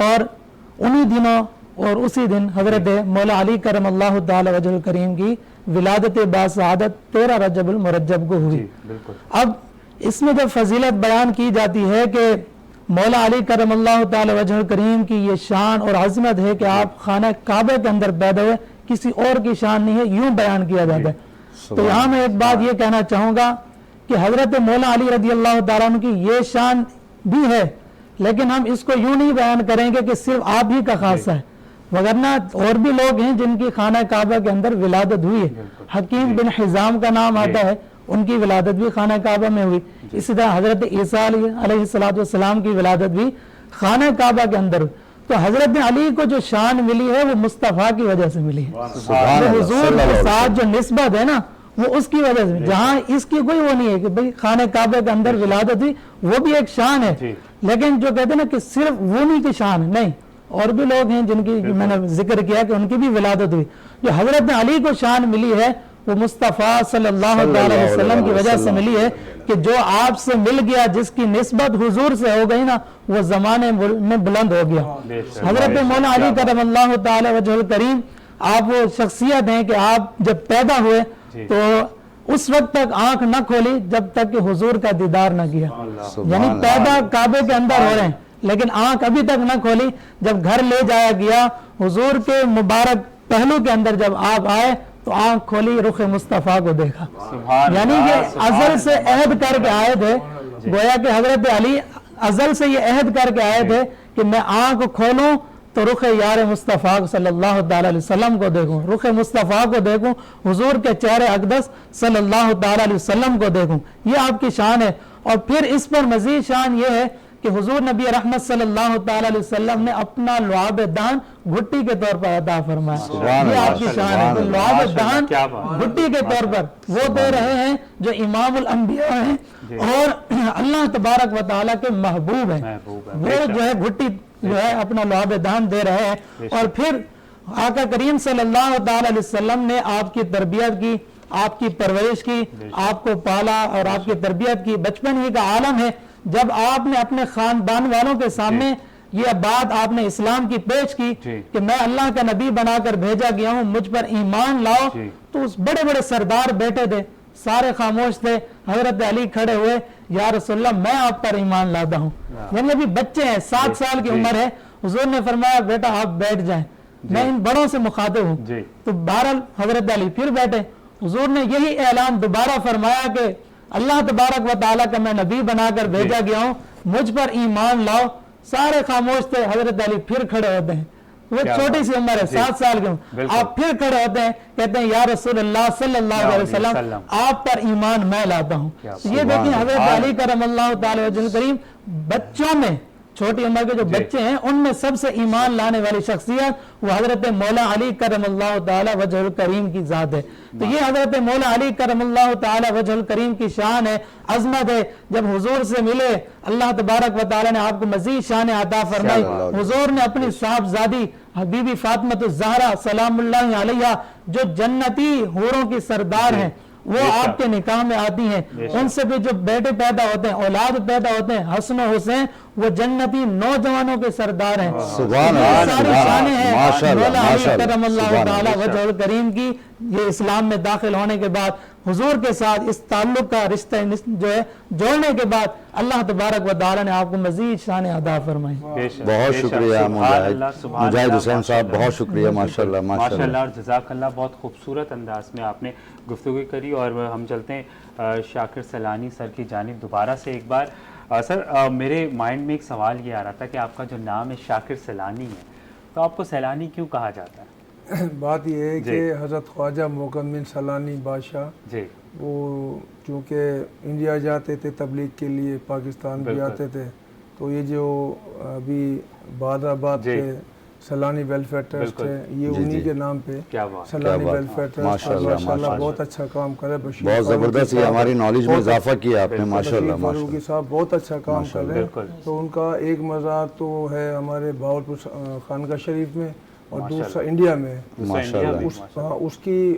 اور انہی دنوں اور اسی دن حضرت مولا علی کرم اللہ تعالی وجہ الکریم کی ولادت باسعادت 13 رجب المرجب کو ہوئی. اب اس میں جب فضیلت بیان کی جاتی ہے کہ مولا علی کرم اللہ تعالی وجہ الکریم کی یہ شان اور عظمت ہے کہ آپ خانہ کعبہ کے اندر پیدا ہوئے, کسی اور کی شان نہیں ہے, یوں بیان کیا جاتا ہے. تو یہاں میں ایک بات یہ کہنا چاہوں گا کہ حضرت مولا علی رضی اللہ تعالیٰ عنہ کی یہ شان بھی ہے لیکن ہم اس کو یوں نہیں بیان کریں گے کہ صرف آپ ہی کا خاصہ ہے, وگرنہ اور بھی لوگ ہیں جن کی خانہ کعبہ کے اندر ولادت ہوئی ہے. حکیم بن حزام کا نام آتا ہے, ان کی ولادت بھی خانہ کعبہ میں ہوئی. اسی طرح حضرت عیسیٰ علیہ السلام کی ولادت بھی خانہ کعبہ کے اندر ہوئی. تو حضرت علی کو جو شان ملی ہے وہ مصطفیٰ کی وجہ سے ملی ہے. حضور کے ساتھ جو نسبت ہے نا وہ اس کی وجہ سے, جہاں اس کی کوئی وہ نہیں ہے کہ بھئی خانہ کعبہ کے اندر ولادت ہوئی, وہ بھی ایک شان ہے. لیکن جو کہتے ہیں نا کہ صرف وہ نہیں کی شان نہیں, اور بھی لوگ ہیں جن کی میں نے ذکر کیا کہ ان کی بھی ولادت ہوئی. جو حضرت علی کو شان ملی ہے وہ مصطفیٰ صلی اللہ علیہ وسلم کی وجہ سے ملی ہے کہ جو آپ سے مل گیا, جس کی نسبت حضور سے ہو گئی نا, وہ زمانے میں بلند ہو گیا. حضرت مولا علی کرم اللہ تعالی وجہ الکریم آپ وہ شخصیت ہیں کہ آپ جب پیدا ہوئے تو اس وقت تک آنکھ نہ کھولی جب تک کہ حضور کا دیدار نہ کیا. یعنی پیدا کعبے کے اندر ہو رہے ہیں لیکن آنکھ ابھی تک نہ کھولی. جب گھر لے جایا گیا حضور کے مبارک پہلو کے اندر جب آپ آئے تو آنکھ کھولی, رخ مصطفیٰ کو دیکھا. یعنی کہ ازل سے عہد کر کے آئے تھے, گویا کہ حضرت علی ازل سے یہ عہد کر کے آئے تھے کہ میں آنکھ کھولوں تو رخ یار مصطفیٰ صلی اللہ تعالی علیہ وسلم کو دیکھوں, رخ مصطفیٰ کو دیکھوں, حضور کے چہرے اقدس صلی اللہ تعالی علیہ وسلم کو دیکھوں. یہ آپ کی شان ہے. اور پھر اس پر مزید شان یہ ہے کہ حضور نبی رحمت صلی اللہ تعالی علیہ وسلم نے اپنا لعاب دہن گھٹی کے طور پر عطا فرمایا. یہ آپ کی شان ہے کہ لعاب دہن گھٹی کے طور پر وہ دے رہے ہیں جو امام الانبیاء ہیں اور اللہ تبارک و تعالیٰ کے محبوب ہیں. وہ جو ہے گھٹی جو ہے اپنا لعاب دہن دے رہے ہیں. اور پھر آقا کریم صلی اللہ تعالی علیہ وسلم نے آپ کی تربیت کی, آپ کی پرورش کی, آپ کو پالا اور آپ کی تربیت کی. بچپن ہی کا عالم ہے. جب آپ نے اپنے خاندان والوں کے سامنے یہ بات آپ نے اسلام کی پیش کی کہ میں اللہ کا نبی بنا کر بھیجا گیا ہوں, مجھ پر ایمان لاؤ, تو اس بڑے بڑے سردار بیٹھے تھے, سارے خاموش تھے. حضرت علی کھڑے ہوئے, یا رسول اللہ میں آپ پر ایمان لاتا ہوں. یعنی ابھی بچے ہیں, 7 سال کی عمر ہے. حضور نے فرمایا بیٹا آپ بیٹھ جائیں, میں ان بڑوں سے مخاطب ہوں. تو بہرحال حضرت علی پھر بیٹھے. حضور نے یہی اعلان دوبارہ فرمایا کہ اللہ تبارک و تعالیٰ کا میں نبی بنا کر بھیجا گیا ہوں, مجھ پر ایمان لاؤ. سارے خاموش تھے. حضرت علی پھر کھڑے ہوتے ہیں, وہ چھوٹی سی عمر ہے 7 سال کی عمر, آپ پھر کھڑے ہوتے ہیں, کہتے ہیں یا رسول اللہ صلی اللہ علیہ وسلم آپ پر ایمان میں لاتا ہوں. یہ دیکھیں حضرت علی کرم اللہ تعالی وجہ الکریم بچوں میں, چھوٹی عمر کے جو بچے ہیں ان میں سب سے ایمان لانے والی شخصیت وہ حضرت مولا علی کرم اللہ تعالی وجہ الکریم کی ذات ہے. تو یہ حضرت مولا علی کرم اللہ تعالی وجہ الکریم کی شان ہے, عظمت ہے. جب حضور سے ملے اللہ تبارک و تعالی نے آپ کو مزید شان عطا فرمائی. حضور نے اپنی صاحبزادی بی بی فاطمہ الزہرا سلام اللہ علیہا جو جنتی حوروں کی سردار ہیں, وہ آپ کے نکاح میں آتی ہیں. ان سے بھی جو بیٹے پیدا ہوتے ہیں, اولاد پیدا ہوتے ہیں, حسن و حسین, وہ جنتی نوجوانوں کے سردار ہیں. ساری شانیں ہیں مولا علی کرم اللہ تعالی وجہ الکریم کی. یہ اسلام میں داخل ہونے کے بعد حضور کے ساتھ اس تعلق کا رشتہ جو ہے جوڑنے کے بعد اللہ تبارک و تعالی نے آپ کو مزید شان عطا فرمائی. بہت شکریہ مجاہد حسین صاحب, بہت شکریہ. ماشاءاللہ ماشاءاللہ اور جزاک اللہ. بہت خوبصورت انداز میں آپ نے گفتگو کری. اور ہم چلتے ہیں شاکر سیلانی سر کی جانب دوبارہ سے ایک بار. سر میرے مائنڈ میں ایک سوال یہ آ رہا تھا کہ آپ کا جو نام ہے شاکر سیلانی ہے، تو آپ کو سیلانی کیوں کہا جاتا ہے؟ بات یہ ہے کہ حضرت خواجہ مکمل سیلانی بادشاہ جی وہ چونکہ انڈیا جاتے تھے تبلیغ کے لیے، پاکستان بھی آتے تھے، تو یہ جو ابھی بادر آباد پہ سیلانی ویلفیئر ٹرسٹ ہے، یہ انہی کے نام پہ سیلانی ویلفیئر ٹرسٹ ماشاءاللہ بہت اچھا کام کرے. بہت زبردست، یہ ہماری نالج میں اضافہ کیا آپ نے ماشاءاللہ. فاروقی صاحب بہت اچھا کام کر رہے ہیں. تو ان کا ایک مزار تو ہے ہمارے بہاولپور خانقاہ شریف میں اور دوسرا انڈیا میں. اس کی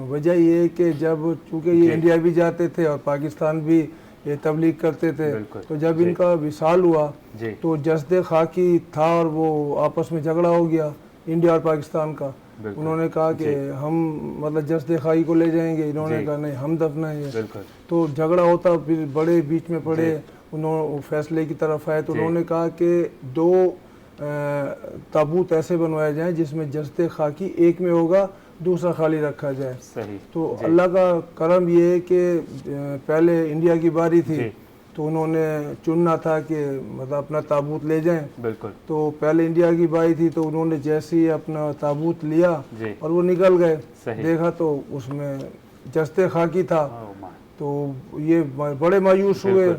وجہ یہ ہے کہ جب چونکہ یہ انڈیا بھی جاتے تھے اور پاکستان بھی یہ تبلیغ کرتے تھے، تو جب ان کا وصال ہوا تو جسد خاکی تھا اور وہ آپس میں جھگڑا ہو گیا انڈیا اور پاکستان کا. انہوں نے کہا کہ ہم مطلب جسد خاکی کو لے جائیں گے، انہوں نے کہا نہیں ہم دفنائیں گے. تو جھگڑا ہوتا، پھر بڑے بیچ میں پڑے، انہوں فیصلے کی طرف آئے. تو انہوں نے کہا کہ 2 تابوت ایسے بنوائے جائیں جس میں جسد خاکی ایک میں ہوگا، دوسرا خالی رکھا جائے. تو اللہ کا کرم یہ ہے کہ پہلے انڈیا کی باری تھی تو انہوں نے چننا تھا کہ مطلب اپنا تابوت لے جائیں. تو پہلے انڈیا کی باری تھی تو انہوں نے جیسے ہی اپنا تابوت لیا اور وہ نکل گئے، دیکھا تو اس میں جسد خاکی تھا. تو یہ بڑے مایوس ہوئے.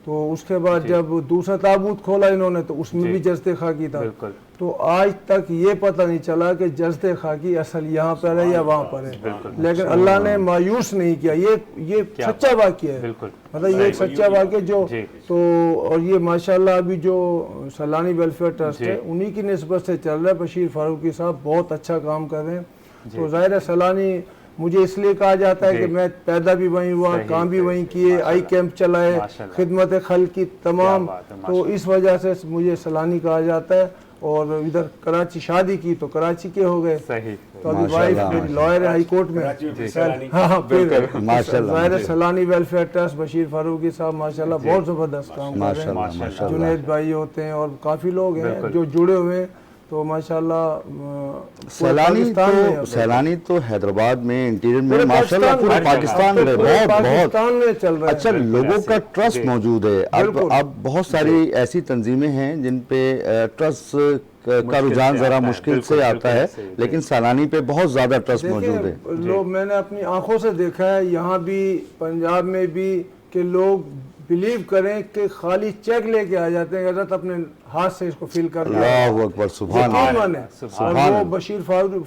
تو اس کے بعد جب دوسرا تابوت کھولا انہوں نے تو اس میں بھی جسد خاکی تھا. تو آج تک یہ پتہ نہیں چلا کہ جسد خاکی اصل یہاں پر ہے یا وہاں پر ہے. لیکن اللہ نے مایوس نہیں کیا. یہ سچا واقعہ ہے، مطلب یہ ایک سچا واقعہ جو تو. اور یہ ماشاءاللہ ابھی جو سیلانی ویلفیئر ٹرسٹ ہے انہی کی نسبت سے چل رہا ہے. بشیر فاروقی صاحب بہت اچھا کام کر رہے ہیں. تو ظاہر ہے سیلانی مجھے اس لیے کہا جاتا ہے کہ میں پیدا بھی وہیں ہوا، کام بھی وہیں کیے، آئی کیمپ چلائے، خدمت خلق کی تمام. تو اس وجہ سے مجھے سیلانی کہا جاتا ہے. اور ادھر کراچی شادی کی تو کراچی کے ہو گئے. تو ابھی وائف میری لائر ہے ہائی کورٹ میں. ہاں پھر ظاہر سیلانی ویلفیئر ٹرسٹ بشیر فاروقی صاحب ماشاءاللہ بہت زبردست کام کر رہے ہیں. جنید بھائی ہوتے ہیں اور کافی لوگ ہیں جو جڑے ہوئے ہیں. تو ماشاءاللہ سیلانی تو حیدرآباد میں انٹیریئر میں ماشاءاللہ پورے پاکستان میں بہت اچھا لوگوں کا ٹرسٹ موجود ہے. اب بہت ساری ایسی تنظیمیں ہیں جن پہ ٹرسٹ کا رجحان ذرا مشکل سے آتا ہے، لیکن سیلانی پہ بہت زیادہ ٹرسٹ موجود ہے. لوگ میں نے اپنی آنکھوں سے دیکھا ہے یہاں بھی پنجاب میں بھی کہ لوگ بلیو کریں کہ خالی چیک لے کے آ جاتے ہیں، حضرت اپنے ہاتھ سے اس کو فل کر دیا. اللہ اکبر، سبحان اللہ. اور وہ بشیر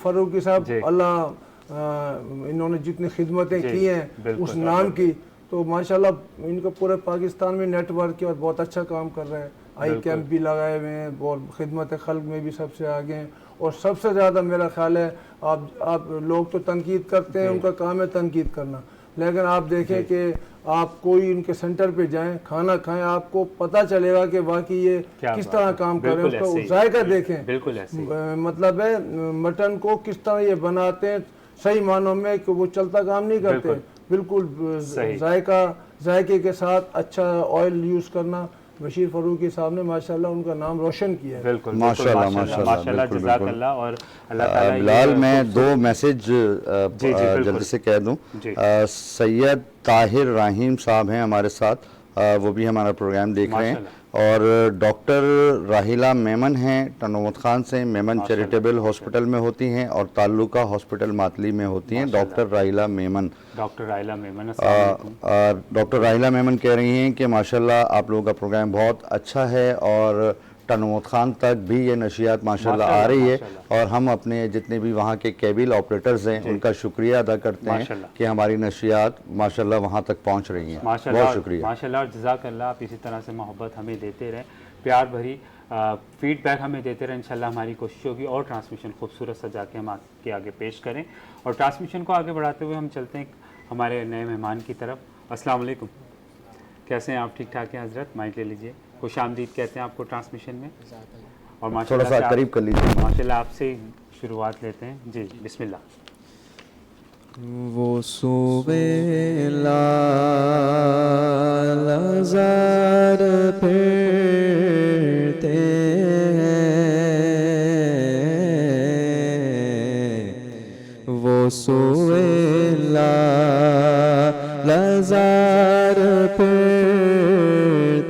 فاروقی صاحب اللہ انہوں نے جتنی خدمتیں کی ہیں اس نام کی، تو ماشاءاللہ ان کا پورے پاکستان میں نیٹ ورک ہے اور بہت اچھا کام کر رہے ہیں. آئی کیمپ بھی لگائے ہوئے ہیں اور خدمت خلق میں بھی سب سے آگے ہیں. اور سب سے زیادہ میرا خیال ہے آپ لوگ تو تنقید کرتے ہیں، ان کا کام ہے تنقید کرنا، لیکن آپ دیکھیں کہ آپ کوئی ان کے سینٹر پہ جائیں، کھانا کھائیں، آپ کو پتہ چلے گا کہ واقعی یہ کس طرح کام کر رہے ہیں. اس کا ذائقہ دیکھیں، مطلب ہے مٹن کو کس طرح یہ بناتے ہیں صحیح معنوں میں کہ وہ چلتا کام نہیں کرتے، بالکل ذائقے کے ساتھ اچھا آئل یوز کرنا. بشیر فاروقی صاحب نے ماشاءاللہ ان کا نام روشن کیا ہے. ماشاءاللہ ماشاءاللہ جزاک اللہ. اور بلال میں 2 میسج جلدی سے کہہ دوں. سید طاہر رحیم صاحب ہیں ہمارے ساتھ، وہ بھی ہمارا پروگرام دیکھ رہے ہیں. اور ڈاکٹر راہیلہ میمن ہیں ٹنومت خان سے، میمن چیریٹیبل ہاسپٹل میں ہوتی ہیں اور تعلقہ ہاسپٹل ماتلی میں ہوتی ہیں. ڈاکٹر راہیلہ میمن ڈاکٹر راہیلہ میمن کہہ رہی ہیں کہ ماشاءاللہ آپ لوگوں کا پروگرام بہت اچھا ہے اور ٹنومت خان تک بھی یہ نشریات ماشاءاللہ آ رہی ہے. اور ہم اپنے جتنے بھی وہاں کے کیبل آپریٹرز ہیں ان کا شکریہ ادا کرتے ہیں کہ ہماری نشریات ماشاءاللہ وہاں تک پہنچ رہی ہیں. بہت شکریہ ماشاءاللہ. اور جزاک اللہ. آپ اسی طرح سے محبت ہمیں دیتے رہیں، پیار بھری فیڈ بیک ہمیں دیتے رہیں. انشاءاللہ ہماری کوشش ہوگی اور ٹرانسمیشن خوبصورت سجا کے ہم آپ کے آگے پیش کریں. اور ٹرانسمیشن کو آگے بڑھاتے ہوئے ہم چلتے ہیں ہمارے نئے مہمان کی طرف. السلام علیکم، کیسے ہیں آپ؟ ٹھیک ٹھاک ہیں حضرت؟ مائک لے لیجئے. خوش آمدید کہتے ہیں آپ کو ٹرانسمیشن میں. اور تھوڑا سا قریب کر لیجیے. ماشاءاللہ آپ سے شروعات لیتے ہیں. جی بسم اللہ. وہ سویلا لزار پھرتے وہ سویلا لزار پھرتے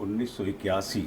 1981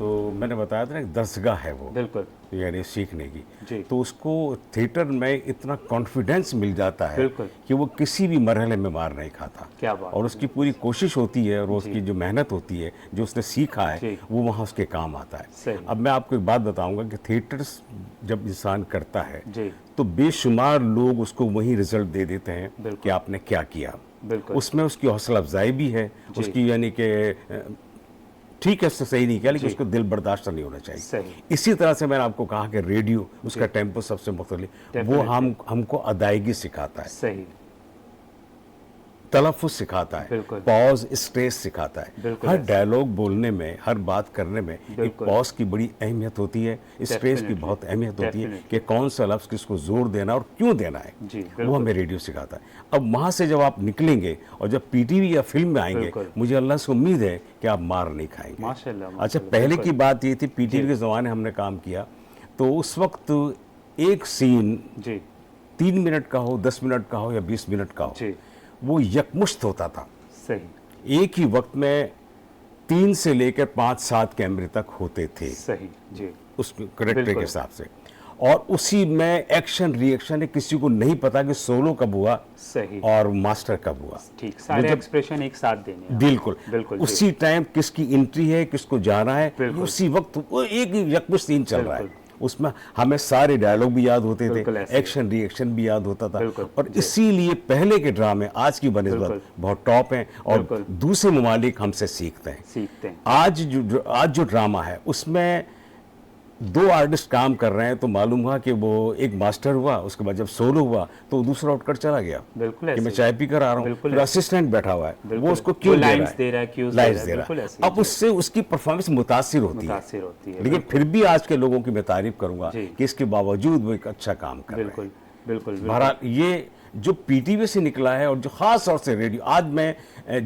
تو میں نے بتایا تھا ایک دستگاہ ہے وہ بالکل یعنی سیکھنے کی جی. تو اس کو تھیٹر میں اتنا کانفیڈنس مل جاتا ہے کہ وہ کسی بھی مرحلے میں مار نہیں کھاتا. کیا بات. اور اس کی پوری کوشش ہوتی ہے اور اس کی جو محنت ہوتی ہے جو اس نے سیکھا ہے وہ وہاں اس کے کام آتا ہے. اب میں آپ کو ایک بات بتاؤں گا کہ تھیٹرز جب انسان کرتا ہے تو بے شمار لوگ اس کو وہی رزلٹ دے دیتے ہیں کہ آپ نے کیا کیا. اس میں اس کی حوصلہ افزائی بھی ہے اس کی یعنی کہ ٹھیک ہے اس سے صحیح نہیں کیا لیکن اس کو دل برداشت نہیں ہونا چاہیے. اسی طرح سے میں نے آپ کو کہا کہ ریڈیو اس کا ٹیمپو سب سے مختلف وہ ہم کو ادائیگی سکھاتا ہے صحیح تلفظ سکھاتا ہے پاز اسٹریس سکھاتا ہے. ہر ڈائلاگ بولنے میں ہر بات کرنے میں ایک پاز کی بڑی اہمیت ہوتی ہے اسٹریس کی بہت اہمیت ہوتی ہے کہ کون سا لفظ کس کو زور دینا اور کیوں دینا ہے وہ ہمیں ریڈیو سکھاتا ہے. اب وہاں سے جب آپ نکلیں گے اور جب پی ٹی وی یا فلم میں آئیں گے مجھے اللہ سے امید ہے کہ آپ مار نہیں کھائیں گے. اچھا پہلے کی بات یہ تھی پی ٹی وی کے زمانے ہم نے کام کیا تو اس وقت ایک سین 3 منٹ کا ہو 10 منٹ کا ہو یا 20 منٹ کا ہو وہ یکمشت ہوتا تھا. صحیح ایک ہی وقت میں 3 سے لے کر 5-7 کیمرے تک ہوتے تھے صحیح جی اس کریکٹر کے حساب سے اور اسی میں ایکشن ری ایکشن ہے کسی کو نہیں پتا کہ سولو کب ہوا صحیح اور ماسٹر کب ہوا. ٹھیک سارے ایکسپریشن ایک ساتھ دینے بالکل اسی ٹائم کس کی انٹری ہے کس کو جانا ہے اسی وقت وہ ایک یکمشت سین چل رہا ہے. اس میں ہمیں سارے ڈائلاگ بھی یاد ہوتے تھے ایکشن ری ایکشن بھی یاد ہوتا تھا اور اسی لیے پہلے کے ڈرامے آج کی بنسبت بہت ٹاپ ہیں اور دوسرے ممالک ہم سے سیکھتے ہیں. آج جو ڈرامہ ہے اس میں 2 آرٹسٹ کام کر رہے ہیں تو معلوم ہوا کہ وہ ایک ماسٹر ہوا اس کے بعد جب سولو ہوا تو دوسرا اٹھ کر چلا گیا کہ میں چائے پی کر آ رہا ہوں پھر اسسٹنٹ بیٹھا ہوا ہے وہ اس کو کیوں لائنز دے رہا ہے اب اس سے اس کی پرفارمنس متاثر ہوتی ہے لیکن پھر بھی آج کے لوگوں کی میں تعریف کروں گا کہ اس کے باوجود وہ ایک اچھا کام کر رہے ہیں. بہرحال یہ جو پی ٹی وی سے نکلا ہے اور جو خاص طور سے ریڈیو آج میں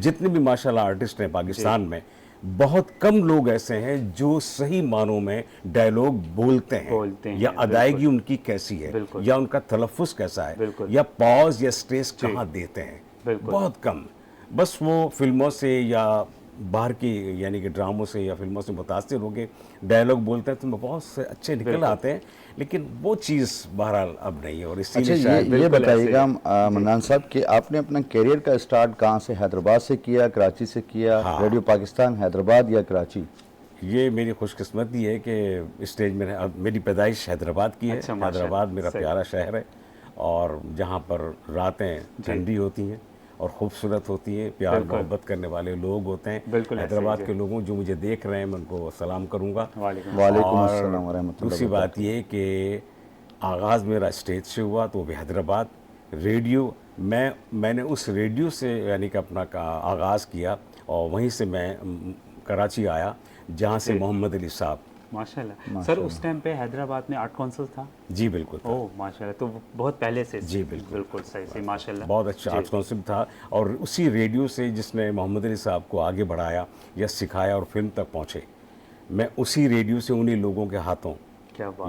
جتنے بھی ماشاءاللہ آرٹسٹ ہیں پاکستان میں بہت کم لوگ ایسے ہیں جو صحیح معنوں میں ڈائلاگ بولتے ہیں یا ادائیگی ان کی کیسی ہے یا ان کا تلفظ کیسا ہے یا پاز یا سٹریس کہاں دیتے ہیں بہت کم. بس وہ فلموں سے یا باہر کی یعنی کہ ڈراموں سے یا فلموں سے متاثر ہو کے ڈائلاگ بولتے ہیں تو بہت سے اچھے نکل آتے ہیں لیکن وہ چیز بہرحال اب نہیں ہے. اور اسی لیے یہ بتائیے گا منان صاحب کہ آپ نے اپنا کیریئر کا اسٹارٹ کہاں سے حیدرآباد سے کیا کراچی سے کیا ریڈیو پاکستان حیدرآباد یا کراچی؟ یہ میری خوش قسمتی ہے کہ اسٹیج میں میری پیدائش حیدرآباد کی ہے. حیدرآباد میرا پیارا شہر ہے اور جہاں پر راتیں ٹھنڈی ہوتی ہیں اور خوبصورت ہوتی ہیں پیار محبت کرنے والے لوگ ہوتے ہیں. حیدرآباد کے لوگوں جو مجھے دیکھ رہے ہیں میں ان کو سلام کروں گا. وعلیکم السلام ورحمۃ اللہ. دوسری بات یہ کہ آغاز میرا اسٹیج سے ہوا تو وہ بھی حیدرآباد ریڈیو میں نے اس ریڈیو سے یعنی کہ اپنا آغاز کیا اور وہیں سے میں کراچی آیا جہاں سے محمد علی صاحب ماشاءاللہ. سر اس ٹائم پہ حیدرآباد میں آرٹ کونسل تھا؟ جی بالکل. اوہ ماشاءاللہ تو بہت پہلے سے. جی بالکل صحیح ماشاءاللہ بہت اچھا آرٹ کونسل تھا اور اسی ریڈیو سے جس نے محمد علی صاحب کو آگے بڑھایا یا سکھایا اور فلم تک پہنچے میں اسی ریڈیو سے انہی لوگوں کے ہاتھوں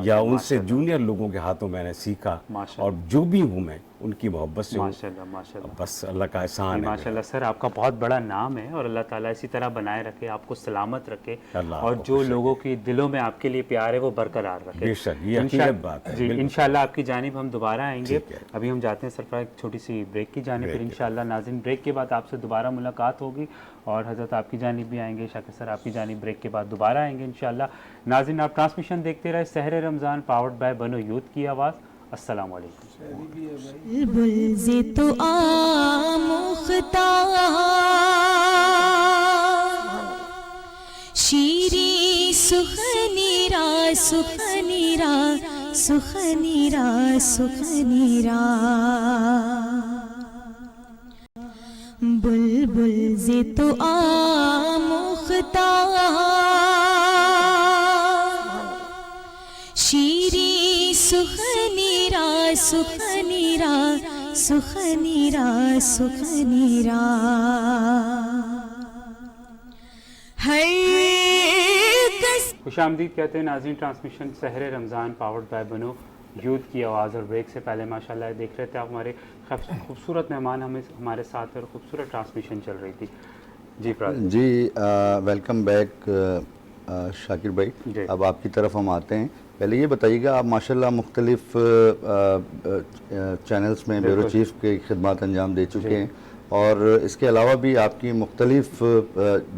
یا ان سے جونیئر لوگوں کے ہاتھوں میں نے سیکھا اور جو بھی ہوں میں ان کی محبت سے ماشاءاللہ بس اللہ کا احسان ہے. ماشاءاللہ سر آپ کا بہت بڑا نام ہے اور اللہ تعالیٰ اسی طرح بنائے رکھے آپ کو سلامت رکھے اور جو لوگوں کی دلوں میں آپ کے لیے پیار ہے وہ برقرار رکھے. بے شک یہ حقیقت بات ہے. جی انشاءاللہ آپ کی جانب ہم دوبارہ آئیں گے. ابھی ہم جاتے ہیں سرفراز ایک چھوٹی سی بریک کی جانب پھر انشاءاللہ ناظرین بریک کے بعد آپ سے دوبارہ ملاقات ہوگی اور حضرت آپ کی جانب بھی آئیں گے شاکر سر آپ کی جانب بریک کے بعد دوبارہ آئیں گے انشاءاللہ. ناظرین آپ ٹرانسمیشن دیکھتے رہے سحر رمضان پاورڈ بائی بنو یوتھ کی آواز. السلام علیکم. بلبل تو آموختہ شیری سخنی را سخنی را سخنی را سخنی را بلبل ز تو آموختہ شیری سخنی را سخنی را سخنی را سخنی را خوش آمدید کہتے ہیں ناظرین transmission Sehar Ramzan powered by بنو یوتھ کی آواز. اور بریک سے پہلے ماشاءاللہ دیکھ رہے تھے آپ ہمارے خوبصورت مہمان ہمارے ساتھ اور خوبصورت ٹرانسمیشن چل رہی تھی. جی جی ویلکم بیک شاکر بھائی اب آپ کی طرف ہم آتے ہیں. پہلے یہ بتائیے گا آپ ماشاءاللہ مختلف چینلز میں بیورو چیف کی خدمات انجام دے چکے ہیں اور اس کے علاوہ بھی آپ کی مختلف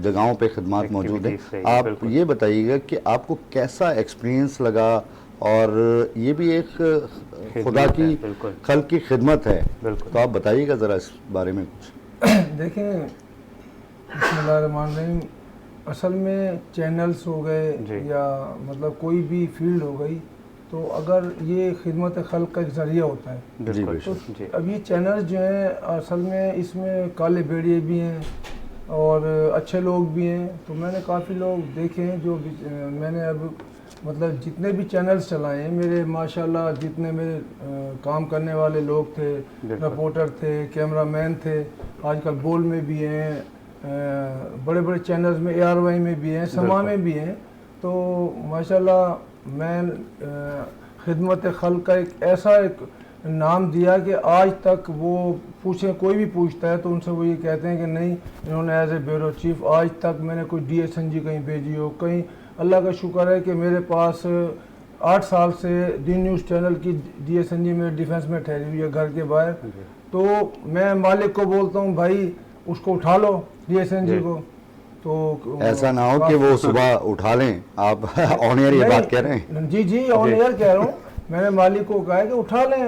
جگہوں پہ خدمات موجود ہیں. آپ یہ بتائیے گا کہ آپ کو کیسا ایکسپیرینس لگا اور یہ بھی ایک خدا کی خلق کی خدمت ہے, تو آپ بتائیے گا ذرا اس بارے میں کچھ. دیکھیں بسم اللہ الرحمن الرحیم, اصل میں چینلز ہو گئے یا مطلب کوئی بھی فیلڈ ہو گئی تو اگر یہ خدمت خلق کا ایک ذریعہ ہوتا ہے تو اب یہ چینلز جو ہیں اصل میں اس میں کالے بیڑیے بھی ہیں اور اچھے لوگ بھی ہیں. تو میں نے کافی لوگ دیکھے ہیں جو میں نے اب مطلب جتنے بھی چینلز چلائے ہیں میرے ماشاءاللہ جتنے میرے کام کرنے والے لوگ تھے, رپورٹر تھے, کیمرہ مین تھے, آج کل بول میں بھی ہیں, بڑے بڑے چینلز میں ARY میں بھی ہیں, سما میں بھی ہیں. تو ماشاءاللہ میں خدمت خلق کا ایک ایسا ایک نام دیا کہ آج تک وہ پوچھیں, کوئی بھی پوچھتا ہے تو ان سے وہ یہ کہتے ہیں کہ نہیں انہوں نے ایز اے بیورو چیف آج تک میں نے کوئی DSNG کہیں بھیجی ہو. کہیں اللہ کا شکر ہے کہ میرے پاس 8 سال سے دین نیوز چینل کی DSNG میں ڈیفنس میں ٹھہری ہوئی ہے گھر کے باہر. تو میں مالک کو بولتا ہوں بھائی اس کو اٹھا لو DSNG کو. تو ایسا نہ ہو کہ وہ صبح اٹھا لیں. آپ آن ایئر یہ بات کہہ رہے ہیں؟ جی آن ایئر کہہ رہا ہوں. میں نے مالک کو کہا ہے کہ اٹھا لیں,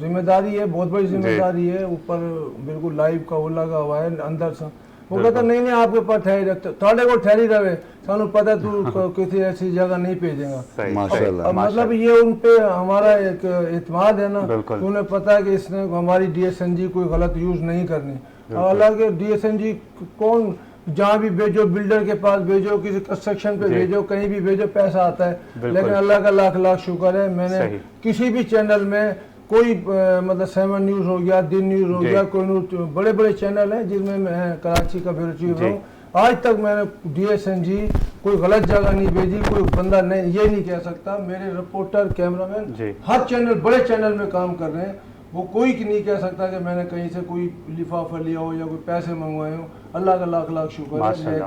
ذمہ داری ہے, بہت بڑی ذمہ داری ہے, اوپر بالکل لائیو کا وہ لگا ہوا ہے اندر سے. وہ کہتا نہیں آپ کے پاس ٹھہری رکھتے, تھوڑے کو ٹھہری رہے, سانو پتہ تو کسی ایسی جگہ نہیں بھیجے گا. مطلب یہ ان پہ ہمارا ایک اعتماد ہے نا, انہیں پتہ ہے کہ اس نے ہماری DSNG کوئی غلط یوز نہیں کرنی. حالانکہ DSNG کون جہاں بھی بھیجو, بلڈر کے پاس بھیجو, کسی کنسٹرکشن پہ بھیجو, کہیں بھی بھیجو, پیسہ آتا ہے. لیکن اللہ کا لاکھ لاکھ شکر ہے میں نے کسی بھی چینل میں کوئی مطلب 7 نیوز ہو گیا, دن نیوز ہو گیا, کوئی بڑے بڑے چینل ہیں جن میں میں کراچی کا بیورو چیف ہوں, آج تک میں نے DSNG کوئی غلط جگہ نہیں بھیجی. کوئی بندہ نہیں یہ نہیں کہہ سکتا, میرے رپورٹر کیمرہ مین ہر چینل بڑے چینل میں کام کر رہے ہیں, وہ کوئی نہیں کہہ سکتا کہ میں نے کہیں سے کوئی لفافہ لیا ہو یا کوئی پیسے منگوائے ہوں. اللہ کا لاکھ لاکھ شکر ہے.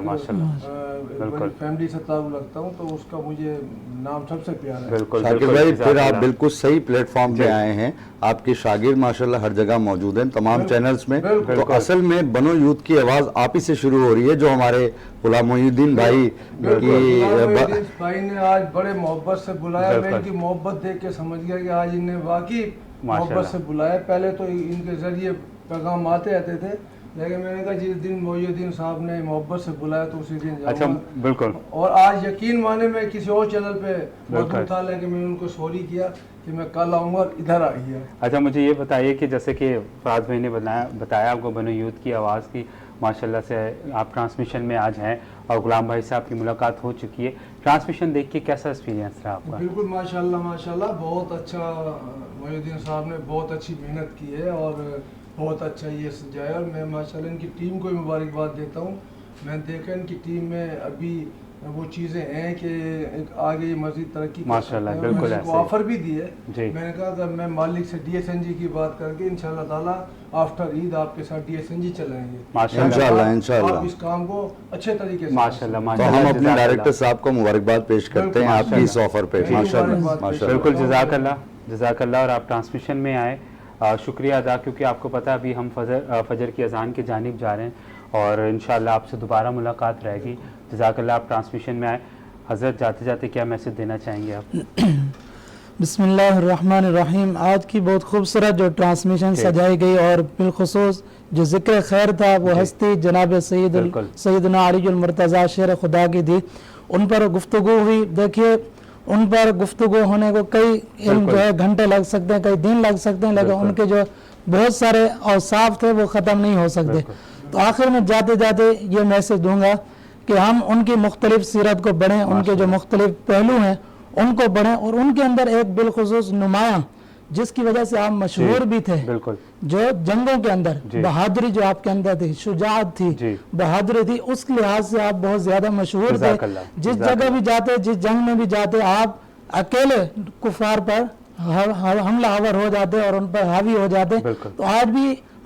میں فیملی سے تعلق رکھتا ہوں تو اس کا مجھے نام سب سے پیارا ہے. شاکر بھائی پھر آپ بالکل صحیح پلیٹ فارم پہ آئے ہیں. آپ کے شاگرد ماشاءاللہ ہر جگہ موجود ہیں تمام چینلز میں. تو اصل میں بنو یوتھ کی آواز آپ ہی سے شروع ہو رہی ہے, جو ہمارے غلام محی الدین بھائی بھائی نے آج بڑے محبت سے بلایا. میں ان کی محبت دیکھ کے سمجھ گیا کہ آج انہیں واقعی محبت سے بلایا. پہلے تو ان کے ذریعے پیغام آتے رہتے تھے, لیکن میں نے کہا جس دن محی الدین صاحب نے محبت سے بلایا تو اسی دن جاؤں گا. بالکل. اور آج یقین مانے میں کسی اور چینل پہ موجود تھا, لیکن میں ان کو سوری کیا کہ میں کل آؤں گا اور ادھر آئی ہے. اچھا مجھے یہ بتائیے کہ جیسے کہ فراز بھائی نے بتایا آپ کو بنو یوتھ کی آواز کی ماشاءاللہ سے آپ ٹرانسمیشن میں آج ہیں اور غلام بھائی سے آپ کی ملاقات ہو چکی ہے. ٹرانسمیشن دیکھ کے کیسا ایکسپیرینس رہا آپ کا؟ بالکل ماشاءاللہ بہت اچھا. محی الدین صاحب نے بہت اچھی محنت کی ہے اور بہت اچھا یہ سجایا, اور میں ماشاءاللہ ان کی ٹیم کو مبارکباد دیتا ہوں. میں نے دیکھا ان کی ٹیم میں ابھی وہ چیزیں ہیں کہ آگے مزید ترقی ماشاءاللہ بالکل ایسے آفر بھی دی ہے. میں نے کہا اگر میں مالک سے DSNG کی بات کر کے انشاءاللہ تعالیٰ آفٹر عید آپ کے ساتھ DSNG چلائیں گے انشاءاللہ. آپ اس کام کو اچھے طریقے سے ماشاءاللہ. تو ہم اپنے ڈائریکٹر صاحب کو مبارکباد پیش کرتے ہیں آپ کی اس آفر پہ. ماشاءاللہ بالکل. جزاک اللہ. اور آپ ٹرانسمیشن میں آئے, شکریہ ادا, کیونکہ آپ کو پتہ ابھی ہم فجر کی اذان کی جانب جا رہے ہیں اور انشاءاللہ آپ سے دوبارہ ملاقات رہے گی. جزاک اللہ. آپ ٹرانسمیشن میں آئے. حضرت جاتے جاتے کیا میسج دینا چاہیں گے آپ؟ بسم اللہ الرحمن الرحیم. آج کی بہت خوبصورت جو ٹرانسمیشن سجائی گئی اور بالخصوص جو ذکر خیر تھا وہ ہستی جناب سیدنا علی المرتضیٰ شیر خدا کی تھی, ان پر گفتگو ہوئی. دیکھیے ان پر گفتگو ہونے کو کئی علم جو ہے گھنٹے لگ سکتے ہیں, کئی دن لگ سکتے ہیں, لیکن ان کے جو بہت سارے اوصاف تھے وہ ختم نہیں ہو سکتے. تو آخر میں جاتے جاتے یہ میسج دوں گا کہ ہم ان کی مختلف سیرت کو پڑھیں, ان کے جو مختلف پہلو ہیں ان کو پڑھیں, اور ان کے اندر ایک بالخصوص نمایاں جس کی وجہ سے آپ مشہور بھی تھے, جو جنگوں کے اندر بہادری جو آپ کے اندر تھی, شجاعت تھی, بہادری تھی, اس لحاظ سے آپ بہت زیادہ مشہور تھے. جس جگہ بھی جاتے, جس جنگ میں بھی جاتے, آپ اکیلے کفار پر حملہ آور ہو جاتے اور ان پر حاوی ہو جاتے. تو آج بھی